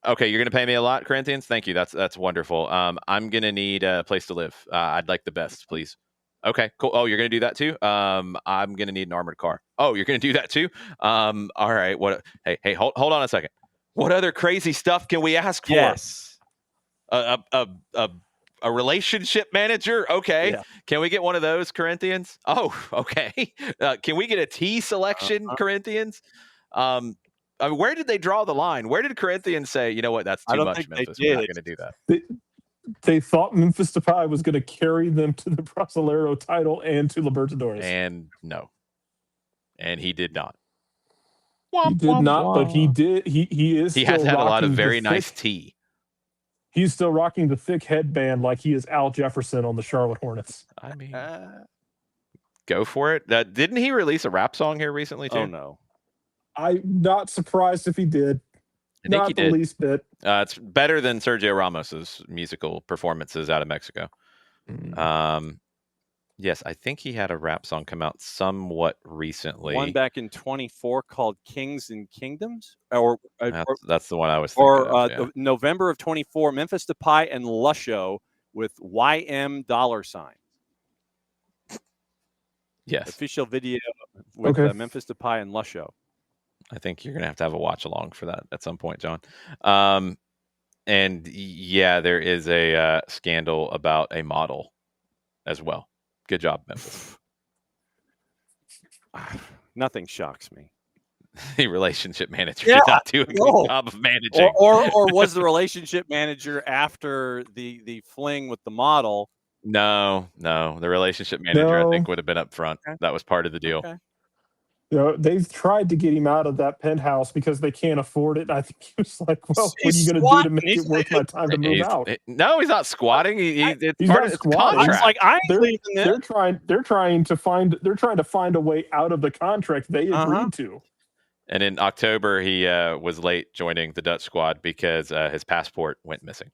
okay, you're going to pay me a lot, Corinthians? Thank you. That's wonderful. I'm going to need a place to live. I'd like the best, please. Okay, cool. Oh, you're going to do that too? I'm going to need an armored car. Oh, you're going to do that too? All right. What? Hey, hold on a second. What other crazy stuff can we ask for? Yes. A relationship manager? Okay. Yeah. Can we get one of those, Corinthians? Oh, okay. Can we get a tea selection, Corinthians? I mean, where did they draw the line? Where did Corinthians say, you know what, that's too much, Memphis. We're not going to do that. They thought Memphis Depay was going to carry them to the Brasileiro title and to Libertadores. And no. And he did not. He did not, but he did. He has had a lot of very nice tea. He's still rocking the thick headband like he is Al Jefferson on the Charlotte Hornets. I mean, go for it. Didn't he release a rap song here recently too? Oh no. I'm not surprised if he did. I think he did. The least bit. It's better than Sergio Ramos's musical performances out of Mexico. Yes, I think he had a rap song come out somewhat recently. One back in 24 called Kings and Kingdoms, or that's the one I was thinking of, yeah. November of 24, Memphis Depay and Lusho with YM $. Yes. Official video with Memphis Depay and Lusho. I think you're going to have a watch along for that at some point, John. And yeah, there is a scandal about a model as well. Good job, Memphis. Nothing shocks me. The relationship manager did not do a good job of managing. Or was the relationship manager after the fling with the model? No. The relationship manager, I think, would have been up front. Okay. That was part of the deal. Okay. They've tried to get him out of that penthouse because they can't afford it. I think he was like, well, what are you going to do to make it worth my time to move out? No, he's not squatting. It's part of his contract. It's like, I ain't leaving it. They're trying to find a way out of the contract they agreed to. And in October, he was late joining the Dutch squad because his passport went missing.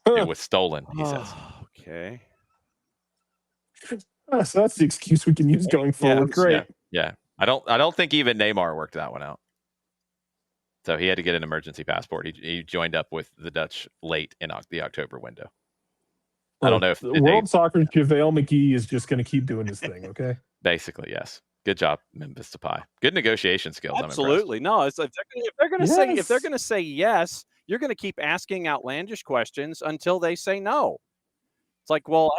It was stolen, he says. Okay. So that's the excuse we can use going forward. Great. Yeah. I don't think even Neymar worked that one out. So he had to get an emergency passport. He joined up with the Dutch late in the October window. I don't know if World Soccer's JaVale McGee is just going to keep doing his thing. Okay. Basically, yes. Good job, Memphis Depay. Good negiation skills. Absolutely. No, it's like if they're going to say yes, you're going to keep asking outlandish questions until they say no. It's like, well,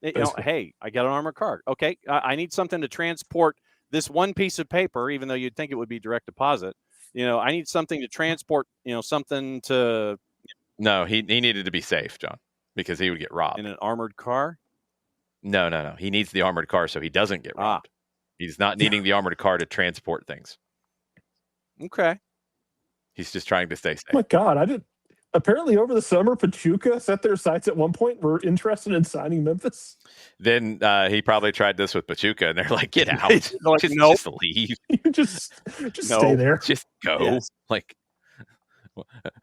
hey, I got an armored car. Okay, I need something to transport this one piece of paper, even though you'd think it would be direct deposit. I need something to transport, something to. No, he needed to be safe, John, because he would get robbed. In an armored car? No. He needs the armored car so he doesn't get robbed. He's not needing the armored car to transport things. Okay. He's just trying to stay safe. Oh my God, apparently over the summer, Pachuca set their sights at one point. Were interested in signing Memphis. Then he probably tried this with Pachuca, and they're like, "Get out! Like, just leave. just stay there. Just go." Yes. Like,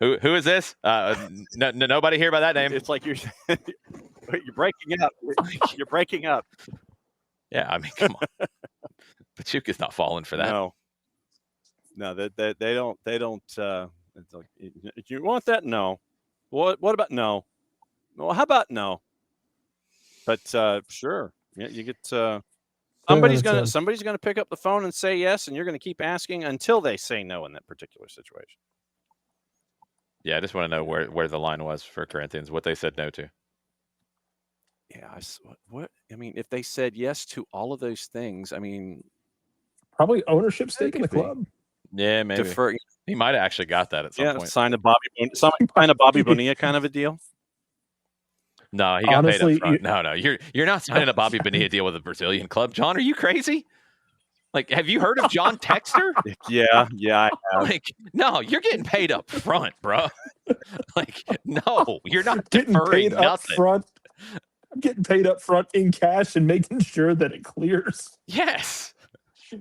who is this? Nobody here by that name. It's like you're breaking up. You're breaking up. Yeah, I mean, come on. Pachuca's not falling for that. No, they don't. It's like, you want that? No. What about no? Well, how about no? But sure, yeah, you get somebody's gonna pick up the phone and say yes, and you're gonna keep asking until they say no in that particular situation. Yeah, I just want to know where the line was for Corinthians, what they said no to. Yeah, what? I mean, if they said yes to all of those things, I mean, probably ownership stake in the club. Yeah, maybe. He might have actually got that at some point. Sign a Bobby Bonilla kind of a deal. No, he got paid up front. No, you're not signing a Bobby Bonilla deal with a Brazilian club, John. Are you crazy? Like, have you heard of John Textor? Yeah, I have. Like, no, you're getting paid up front, bro. Like, no, you're not getting paid nothing. Up front. I'm getting paid up front in cash and making sure that it clears. Yes.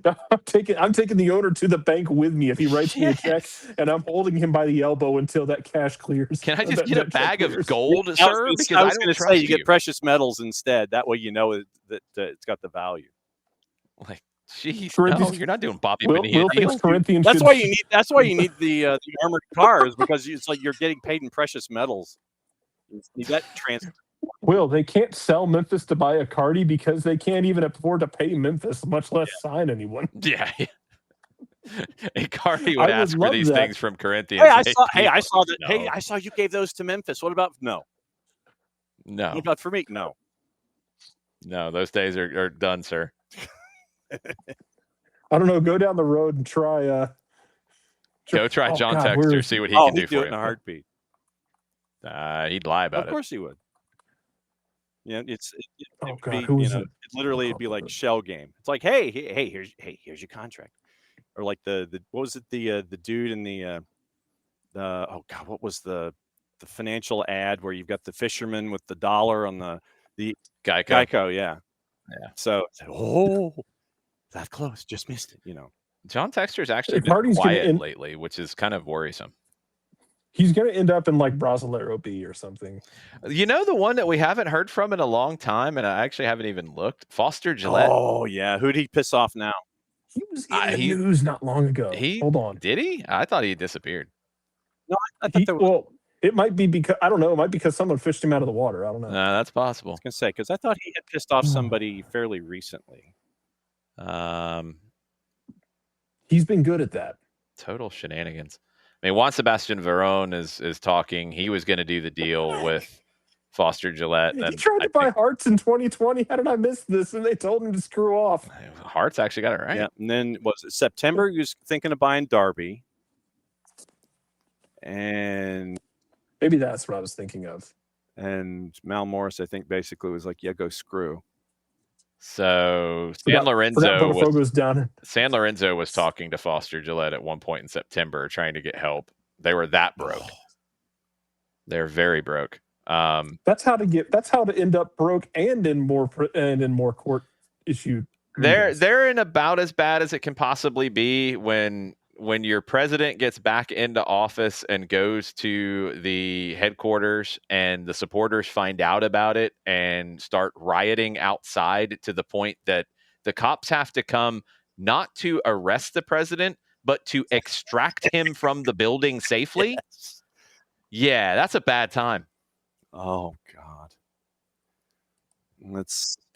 I'm taking the owner to the bank with me if he writes me a check, and I'm holding him by the elbow until that cash clears. Can I just get a bag of gold, sir? Because I was going to say you get precious metals instead. That way you know that it's got the value. Like, jeez, no, you're not doing Bobby Bonilla deals. That's why you need the armored cars, because it's like you're getting paid in precious metals. You need that transport. Will, they can't sell Memphis to buy a Cardi because they can't even afford to pay Memphis, much less sign anyone. Yeah. A Cardi would ask for these things from Corinthians. Hey, I saw that. No. Hey, I saw you gave those to Memphis. What about no? What about for me? No. No, those days are done, sir. I don't know. Go down the road and try. Go try John Textor. See what he can do for you. In a heartbeat. He'd lie about it. Of course he would. Yeah, it'd be like shell game. It's like, hey, here's your contract, or like the what was it, the dude in the what was the financial ad where you've got the fisherman with the dollar on the Geico, yeah. So that close, just missed it. John Textor's actually been quiet lately, which is kind of worrisome. He's going to end up in like Brasileiro B or something. You know, the one that we haven't heard from in a long time, and I actually haven't even looked, Foster Gillette. Oh, yeah. Who'd he piss off now? He was in the news not long ago. Hold on. Did he? I thought he disappeared. No, I thought there was. Well, it might be because, I don't know, it might be because someone fished him out of the water. I don't know. That's possible. I was going to say, because I thought he had pissed off somebody fairly recently. He's been good at that. Total shenanigans. I mean, Juan Sebastian Verón is talking. He was going to do the deal with Foster Gillette. He tried to buy Hearts in 2020. How did I miss this? And they told him to screw off. Hearts actually got it right. Yeah, and then was it September? He was thinking of buying Derby. And maybe that's what I was thinking of. And Mal Morris, I think, basically was like, yeah, go screw. So San Lorenzo was talking to Foster Gillette at one point in September, trying to get help. They were that broke. They're very broke. That's how to end up broke and in more court issued. They're in about as bad as it can possibly be when your president gets back into office and goes to the headquarters and the supporters find out about it and start rioting outside to the point that the cops have to come not to arrest the president, but to extract him from the building safely. Yes. Yeah, that's a bad time. Oh, God.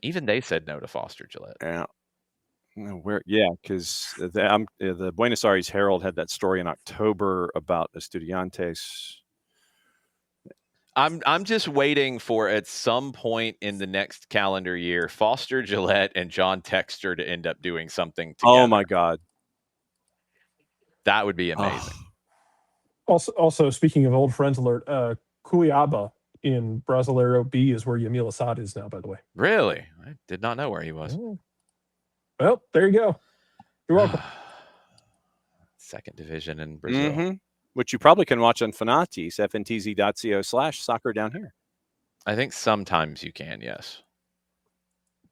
Even they said no to Foster Gillette. Yeah. Because the Buenos Aires Herald had that story in October about Estudiantes. I'm just waiting for at some point in the next calendar year, Foster Gillette and John Textor to end up doing something together. Oh my God, that would be amazing. Also, speaking of old friends alert, Cuiabá in Brasileiro B is where Yamil Assad is now. By the way, really, I did not know where he was. Oh. Well, there you go. You're welcome. Second division in Brazil. Which you probably can watch on Fanatis, fntz.co/soccer down here. I think sometimes you can, yes.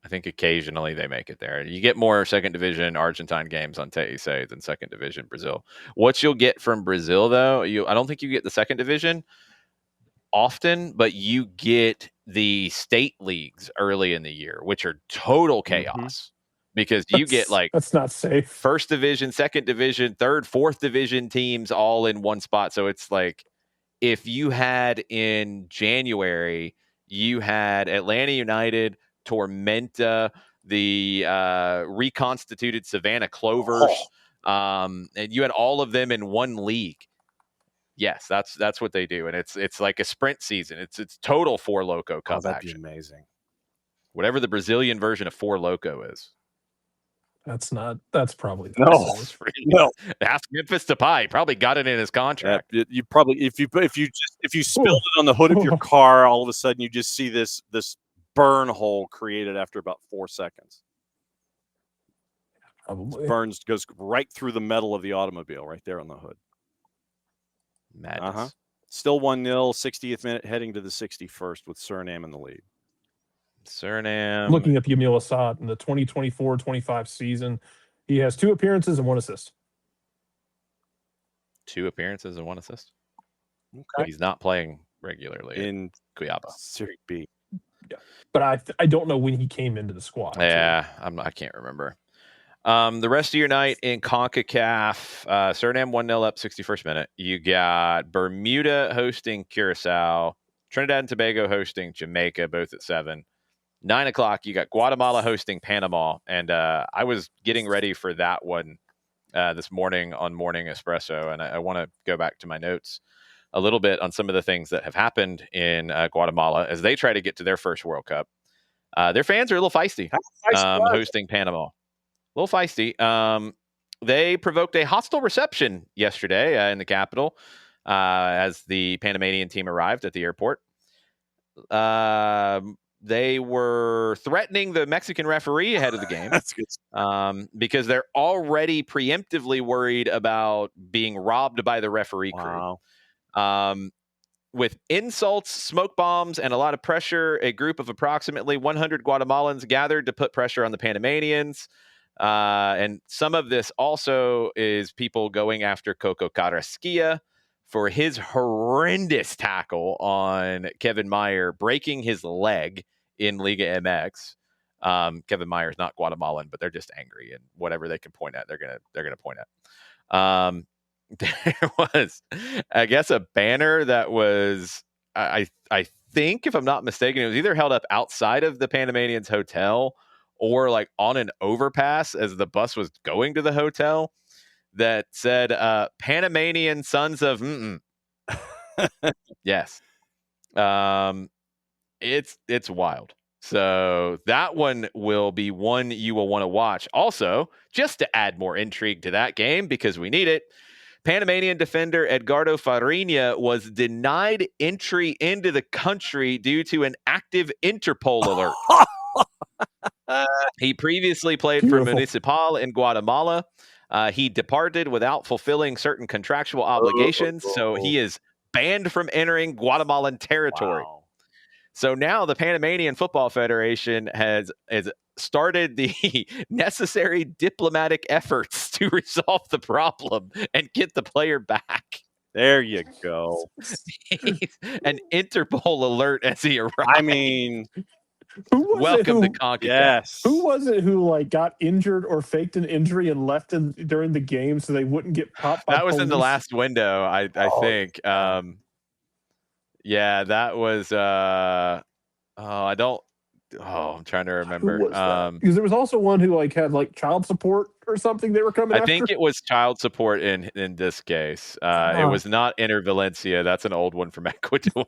I think occasionally they make it there. You get more second division Argentine games on TIC than second division Brazil. What you'll get from Brazil, though, I don't think you get the second division often, but you get the state leagues early in the year, which are total chaos. Because you get that's not safe. First division, second division, third, fourth division teams all in one spot. So it's like if you had in January, you had Atlanta United, Tormenta, the reconstituted Savannah Clovers, and you had all of them in one league. Yes, that's what they do, and it's like a sprint season. It's total Four Loco Cup that'd action. Be amazing. Whatever the Brazilian version of Four Loco is. That's probably no. Ask Memphis Depay. Probably got it in his contract. You probably if you spilled it on the hood of your car, all of a sudden you just see this burn hole created after about 4 seconds. Probably goes right through the metal of the automobile, right there on the hood. Madness. Still 1-0, 60th minute, heading to the 61st with Suriname in the lead. Suriname. Looking at Yamil Assad in the 2024-25 season, he has 2 appearances and 1 assist. 2 appearances and 1 assist. Okay. He's not playing regularly in Cuiabá. Serie B. Yeah, but I don't know when he came into the squad. Yeah, I can't remember. The rest of your night in CONCACAF, Suriname 1-0 up, 61st minute. You got Bermuda hosting Curacao, Trinidad and Tobago hosting Jamaica, both at 7. 9 o'clock, you got Guatemala hosting Panama, and I was getting ready for that one this morning on Morning Espresso, and I want to go back to my notes a little bit on some of the things that have happened in Guatemala as they try to get to their first World Cup. Their fans are a little feisty hosting Panama. A little feisty. They provoked a hostile reception yesterday in the capital as the Panamanian team arrived at the airport. They were threatening the Mexican referee ahead of the game. That's good. Because they're already preemptively worried about being robbed by the referee crew. With insults, smoke bombs, and a lot of pressure, a group of approximately 100 Guatemalans gathered to put pressure on the Panamanians. And some of this also is people going after Coco Carrasquilla for his horrendous tackle on Kevin Meyer, breaking his leg in Liga MX. Kevin Meyer's not Guatemalan, but they're just angry, and whatever they can point at, they're gonna point at. There was, I guess, a banner that was, I think, if I'm not mistaken, it was either held up outside of the Panamanians hotel or like on an overpass as the bus was going to the hotel that said, Panamanian sons of yes. It's wild. So that one will be one you will want to watch. Also, just to add more intrigue to that game, because we need it, Panamanian defender Edgardo Farinha was denied entry into the country due to an active Interpol alert. He previously played for Municipal in Guatemala. He departed without fulfilling certain contractual obligations, so he is banned from entering Guatemalan territory. Wow. So now the Panamanian Football Federation has started the necessary diplomatic efforts to resolve the problem and get the player back. There you go. An Interpol alert as he arrived. I mean, welcome to CONCACAF. Yes. Who was it who like got injured or faked an injury and left during the game so they wouldn't get popped by That was police? in the last window, I think. Yeah, that was I'm trying to remember. Because there was also one who like had like child support or something they were coming I after. think it was child support in this case. It was not Inter Valencia. That's an old one from Ecuador.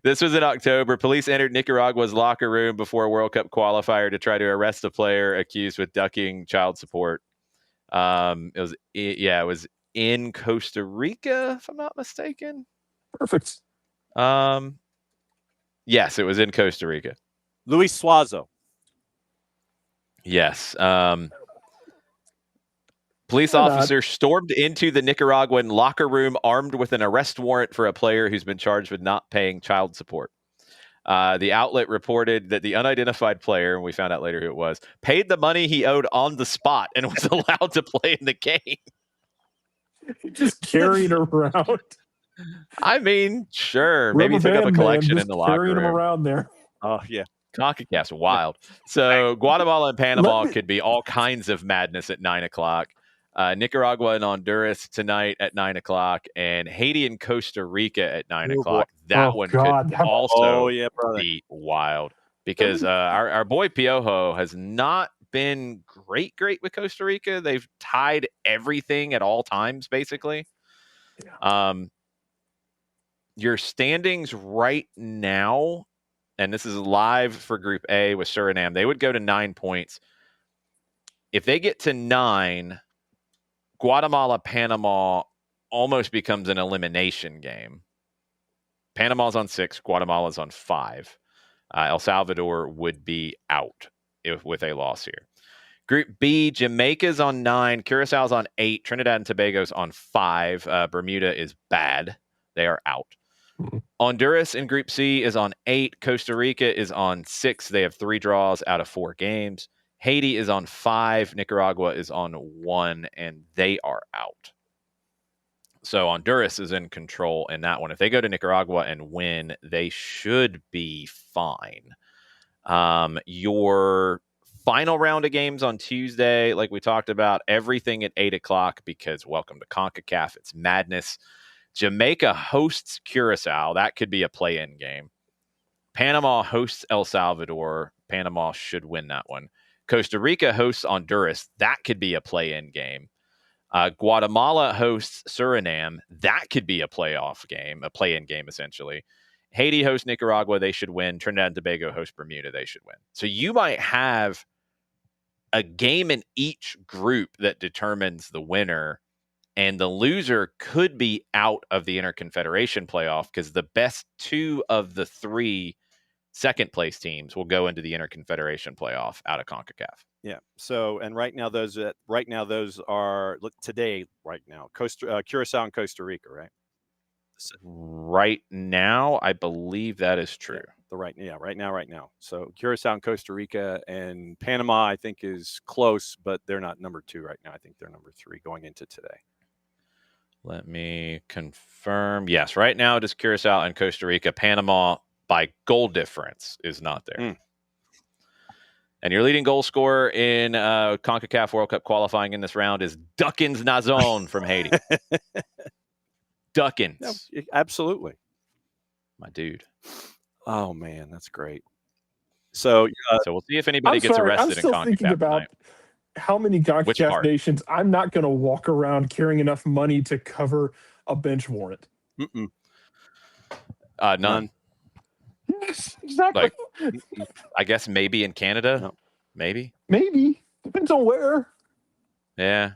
This was in October. Police entered Nicaragua's locker room before a World Cup qualifier to try to arrest a player accused with ducking child support. It was in Costa Rica, if I'm not mistaken. Perfect. Yes, it was in Costa Rica. Luis Suazo. Yes. Police officers stormed into the Nicaraguan locker room armed with an arrest warrant for a player who's been charged with not paying child support. The outlet reported that the unidentified player, and we found out later who it was, paid the money he owed on the spot and was allowed to play in the game. Just carrying around. I mean, sure. Maybe he took up a collection in the locker room. Carrying him around there. Oh, yeah. CONCACAF's wild. So Guatemala and Panama could be all kinds of madness at 9 o'clock. Nicaragua and Honduras tonight at 9 o'clock, and Haiti and Costa Rica at 9 o'clock. That one could also be wild because our boy Piojo has not been great with Costa Rica. They've tied everything at all times, basically. Your standings right now, and this is live for Group A with Suriname, they would go to 9 points. If they get to 9, Guatemala, Panama almost becomes an elimination game. Panama's on 6, Guatemala's on 5. El Salvador would be out with a loss here. Group B, Jamaica's on 9, Curaçao's on 8, Trinidad and Tobago's on 5. Bermuda is bad. They are out. Honduras in Group C is on 8. Costa Rica is on 6. They have 3 draws out of 4 games. Haiti is on 5. Nicaragua is on 1, and they are out. So Honduras is in control in that one. If they go to Nicaragua and win, they should be fine. Your final round of games on Tuesday, like we talked about, everything at 8 o'clock because welcome to CONCACAF. It's madness. Jamaica hosts Curaçao. That could be a play-in game. Panama hosts El Salvador. Panama should win that one. Costa Rica hosts Honduras. That could be a play-in game. Guatemala hosts Suriname. That could be a playoff game, a play-in game, essentially. Haiti hosts Nicaragua. They should win. Trinidad and Tobago hosts Bermuda. They should win. So you might have a game in each group that determines the winner, and the loser could be out of the Interconfederation playoff because the best 2 of the 3 second-place teams will go into the Interconfederation playoff out of CONCACAF. Yeah. So, and right now those are Curaçao and Costa Rica, right? Right now, I believe that is true. Right now. So Curaçao and Costa Rica, and Panama, I think, is close, but they're not number 2 right now. I think they're number 3 going into today. Let me confirm. Yes, right now it is Curacao and Costa Rica. Panama by goal difference is not there. And your leading goal scorer in CONCACAF World Cup qualifying in this round is Duckins Nazon from Haiti. Duckins. No, absolutely. My dude. Oh, man, that's great. So we'll see if anybody gets arrested in CONCACAF. I'm still thinking about tonight. How many CONCACAF part? nations? I'm not going to walk around carrying enough money to cover a bench warrant. None. Yes, exactly. I guess maybe in Canada. No. Maybe. Depends on where. Yeah.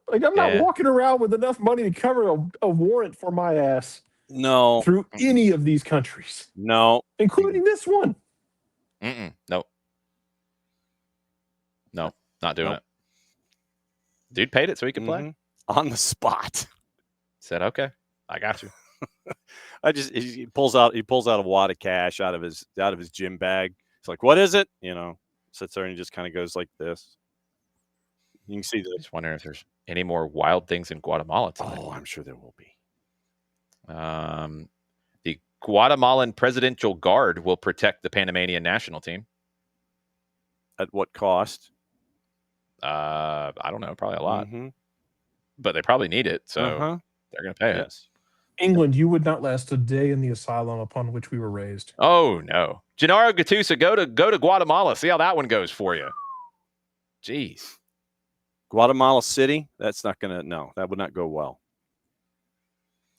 Like, I'm not walking around with enough money to cover a warrant for my ass. No. Through any of these countries. No. Including this one. Nope. No, not doing it. Dude paid it so he could play. On the spot. Said, okay, I got you. He pulls out a wad of cash out of his gym bag. It's like, what is it? Sits there and he just kind of goes like this. You can see that. Just wondering if there's any more wild things in Guatemala tonight. Oh, I'm sure there will be. The Guatemalan Presidential Guard will protect the Panamanian national team. At what cost? I don't know, probably a lot. But they probably need it, so they're going to pay it. England, you would not last a day in the asylum upon which we were raised. Oh, no. Gennaro Gattuso, go to Guatemala. See how that one goes for you. Jeez. Guatemala City? That's not going to – no, that would not go well.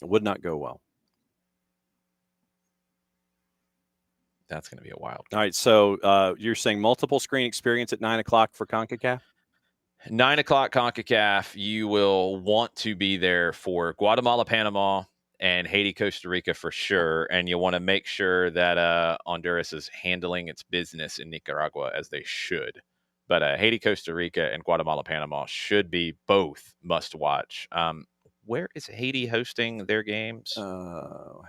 It would not go well. That's going to be a wild. All right, so you're saying multiple screen experience at 9 o'clock for CONCACAF? 9 o'clock CONCACAF, you will want to be there for Guatemala, Panama, and Haiti, Costa Rica for sure. And you want to make sure that Honduras is handling its business in Nicaragua as they should. But Haiti, Costa Rica, and Guatemala, Panama should be both must watch. Where is Haiti hosting their games? Hang on.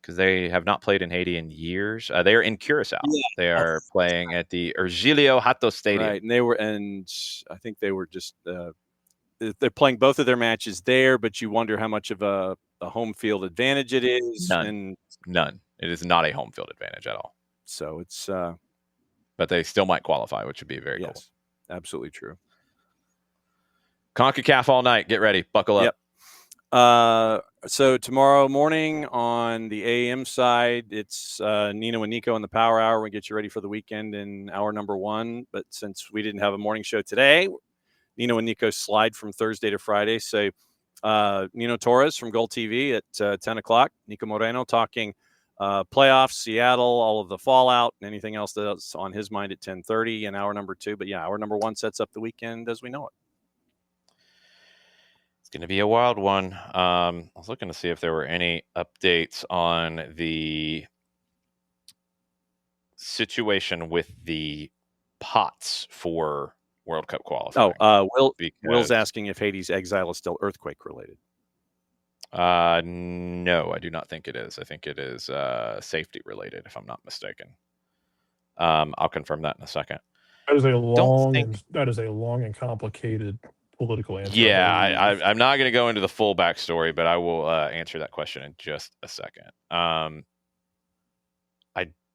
Because they have not played in Haiti in years. They are in Curacao. Yeah. They are playing at the Ergilio Hato Stadium. Right, and I think they were just they're playing both of their matches there, but you wonder how much of a home field advantage it is. None. It is not a home field advantage at all. So it's but they still might qualify, which would be very cool. Absolutely true. CONCACAF all night. Get ready. Buckle up. Yep. So tomorrow morning on the AM side, it's Nino and Nico in the Power Hour. We get you ready for the weekend in hour number 1. But since we didn't have a morning show today, Nino and Nico slide from Thursday to Friday. So Nino Torres from Gold TV at 10 o'clock. Nico Moreno talking playoffs, Seattle, all of the fallout, and anything else that's on his mind at 10:30 in hour number 2. But yeah, hour number 1 sets up the weekend as we know it. Going to be a wild one. I was looking to see if there were any updates on the situation with the pots for World Cup qualifying. Will's asking if Haiti's exile is still earthquake related. No, I do not think it is. I think it is safety related, if I'm not mistaken. I'll confirm that in a second. That is a long and complicated political answer. Yeah, I'm not going to go into the full backstory, but I will answer that question in just a second. I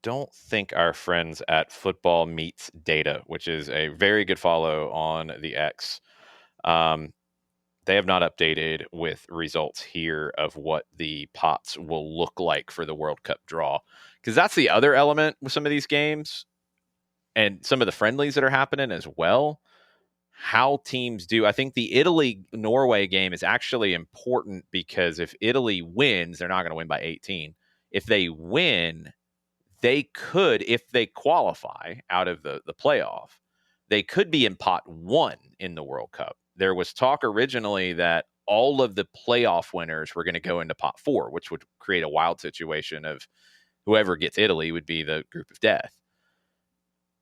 don't think our friends at Football Meets Data, which is a very good follow on the X, they have not updated with results here of what the pots will look like for the World Cup draw. Because that's the other element with some of these games and some of the friendlies that are happening as well. How teams do. I think the Italy-Norway game is actually important because if Italy wins, they're not going to win by 18. If they win, they could, if they qualify out of the playoff, they could be in pot 1 in the World Cup. There was talk originally that all of the playoff winners were going to go into pot 4, which would create a wild situation of whoever gets Italy would be the group of death.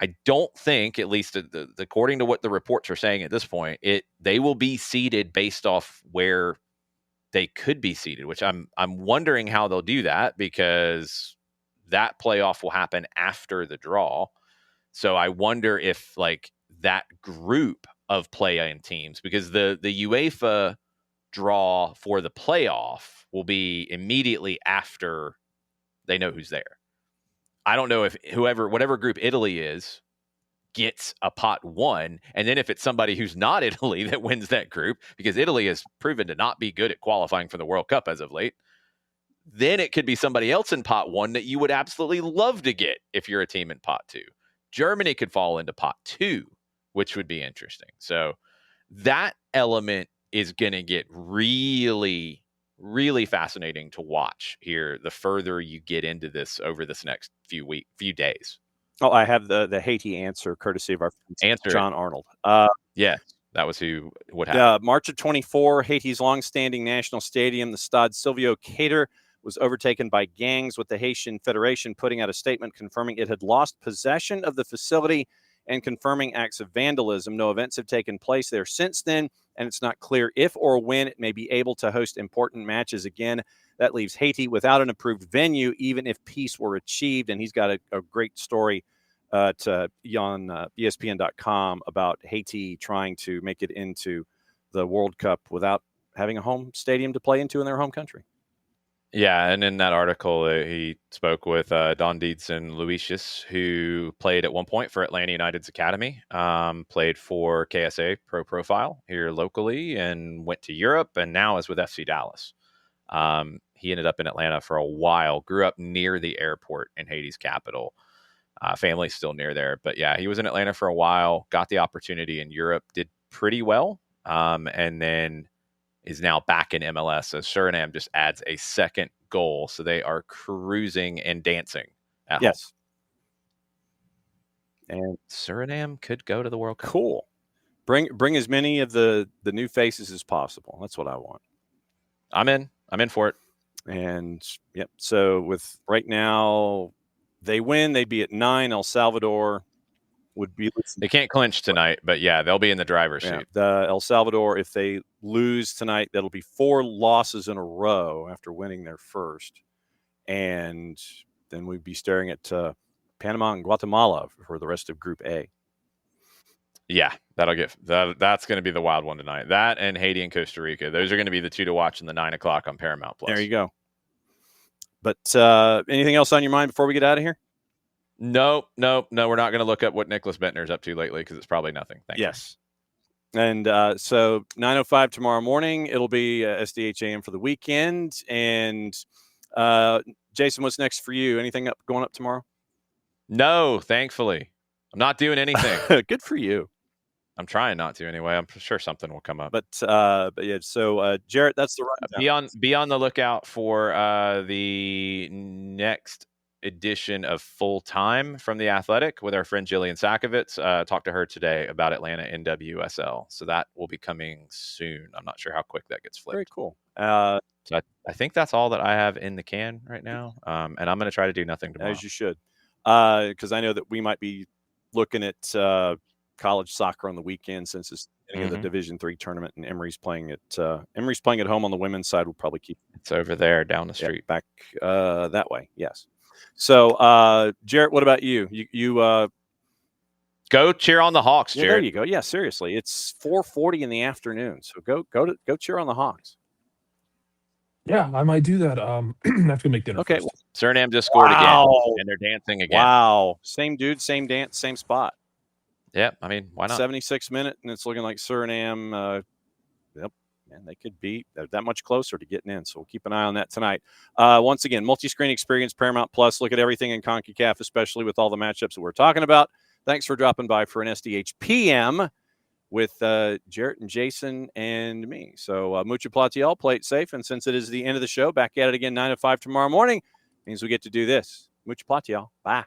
I don't think, at least according to what the reports are saying at this point, they will be seeded based off where they could be seeded, which I'm wondering how they'll do that because that playoff will happen after the draw. So I wonder if like that group of play-in teams, because the UEFA draw for the playoff will be immediately after they know who's there. I don't know if whatever group Italy is gets a pot 1, and then if it's somebody who's not Italy that wins that group, because Italy has proven to not be good at qualifying for the World Cup as of late, then it could be somebody else in pot 1 that you would absolutely love to get if you're a team in pot 2. Germany could fall into pot 2, which would be interesting. So that element is going to get really, really fascinating to watch here the further you get into this over this next few days. Oh, I have the Haiti answer, courtesy of our friend John Arnold. Yeah, that was who would have. March of 24, Haiti's longstanding national stadium, the Stade Sylvio Cater, was overtaken by gangs, with the Haitian Federation putting out a statement confirming it had lost possession of the facility and confirming acts of vandalism. No events have taken place there since then, and it's not clear if or when it may be able to host important matches again. That leaves Haiti without an approved venue, even if peace were achieved. And he's got a great story on ESPN.com about Haiti trying to make it into the World Cup without having a home stadium to play into in their home country. Yeah, and in that article, he spoke with Don Deedson Luicius, who played at one point for Atlanta United's academy, played for KSA Pro Profile here locally, and went to Europe, and now is with FC Dallas. He ended up in Atlanta for a while, grew up near the airport in Haiti's capital. Family's still near there. But yeah, he was in Atlanta for a while, got the opportunity in Europe, did pretty well, and then is now back in MLS. So Suriname just adds a second goal. So they are cruising and dancing at home. And Suriname could go to the World Cup. Cool. Bring as many of the new faces as possible. That's what I want. I'm in for it. And yep. So with right now, they win, they'd be at 9. El Salvador would be. They can't clinch tonight, but yeah, they'll be in the driver's seat. The El Salvador, if they lose tonight, that'll be 4 losses in a row after winning their first, and then we'd be staring at Panama and Guatemala for the rest of Group A. Yeah, that's going to be the wild one tonight. That and Haiti and Costa Rica. Those are going to be the 2 to watch in the 9 o'clock on Paramount Plus. There you go. But anything else on your mind before we get out of here? No. We're not going to look up what Nicholas Bentner's up to lately because it's probably nothing. Thank you. And so 9:05 tomorrow morning, it'll be SDH AM for the weekend. And Jason, what's next for you? Anything going up tomorrow? No, thankfully. I'm not doing anything. Good for you. I'm trying not to anyway. I'm sure something will come up. But yeah, so Jarrett, that's the rundown. Be on the lookout for the next edition of Full Time from The Athletic with our friend Jillian Sakovitz. Talked to her today about Atlanta NWSL. So that will be coming soon. I'm not sure how quick that gets flipped. Very cool. So I think that's all that I have in the can right now. And I'm going to try to do nothing tomorrow. As you should. Because I know that we might be looking at college soccer on the weekend since it's the beginning of the Division III tournament, and Emory's playing at home on the women's side. We'll probably keep it's over there down the street, back that way. Yes. So Jarrett, what about you? You go cheer on the Hawks, Jarrett. There you go. Yeah, seriously, it's 4:40 in the afternoon, so go cheer on the Hawks. Yeah, I might do that. I have to make dinner. Okay. First. Suriname just scored again, and they're dancing again. Wow. Same dude, same dance, same spot. Yeah, I mean, why not? 76 minute, and it's looking like Suriname. Yep, man, they could be that much closer to getting in. So we'll keep an eye on that tonight. Once again, multi-screen experience, Paramount Plus. Look at everything in CONCACAF, especially with all the matchups that we're talking about. Thanks for dropping by for an SDH PM with Jarrett and Jason and me. So mucha platiel, play it safe. And since it is the end of the show, back at it again 9 to 5 tomorrow morning, means we get to do this. Mucha platiel. Bye.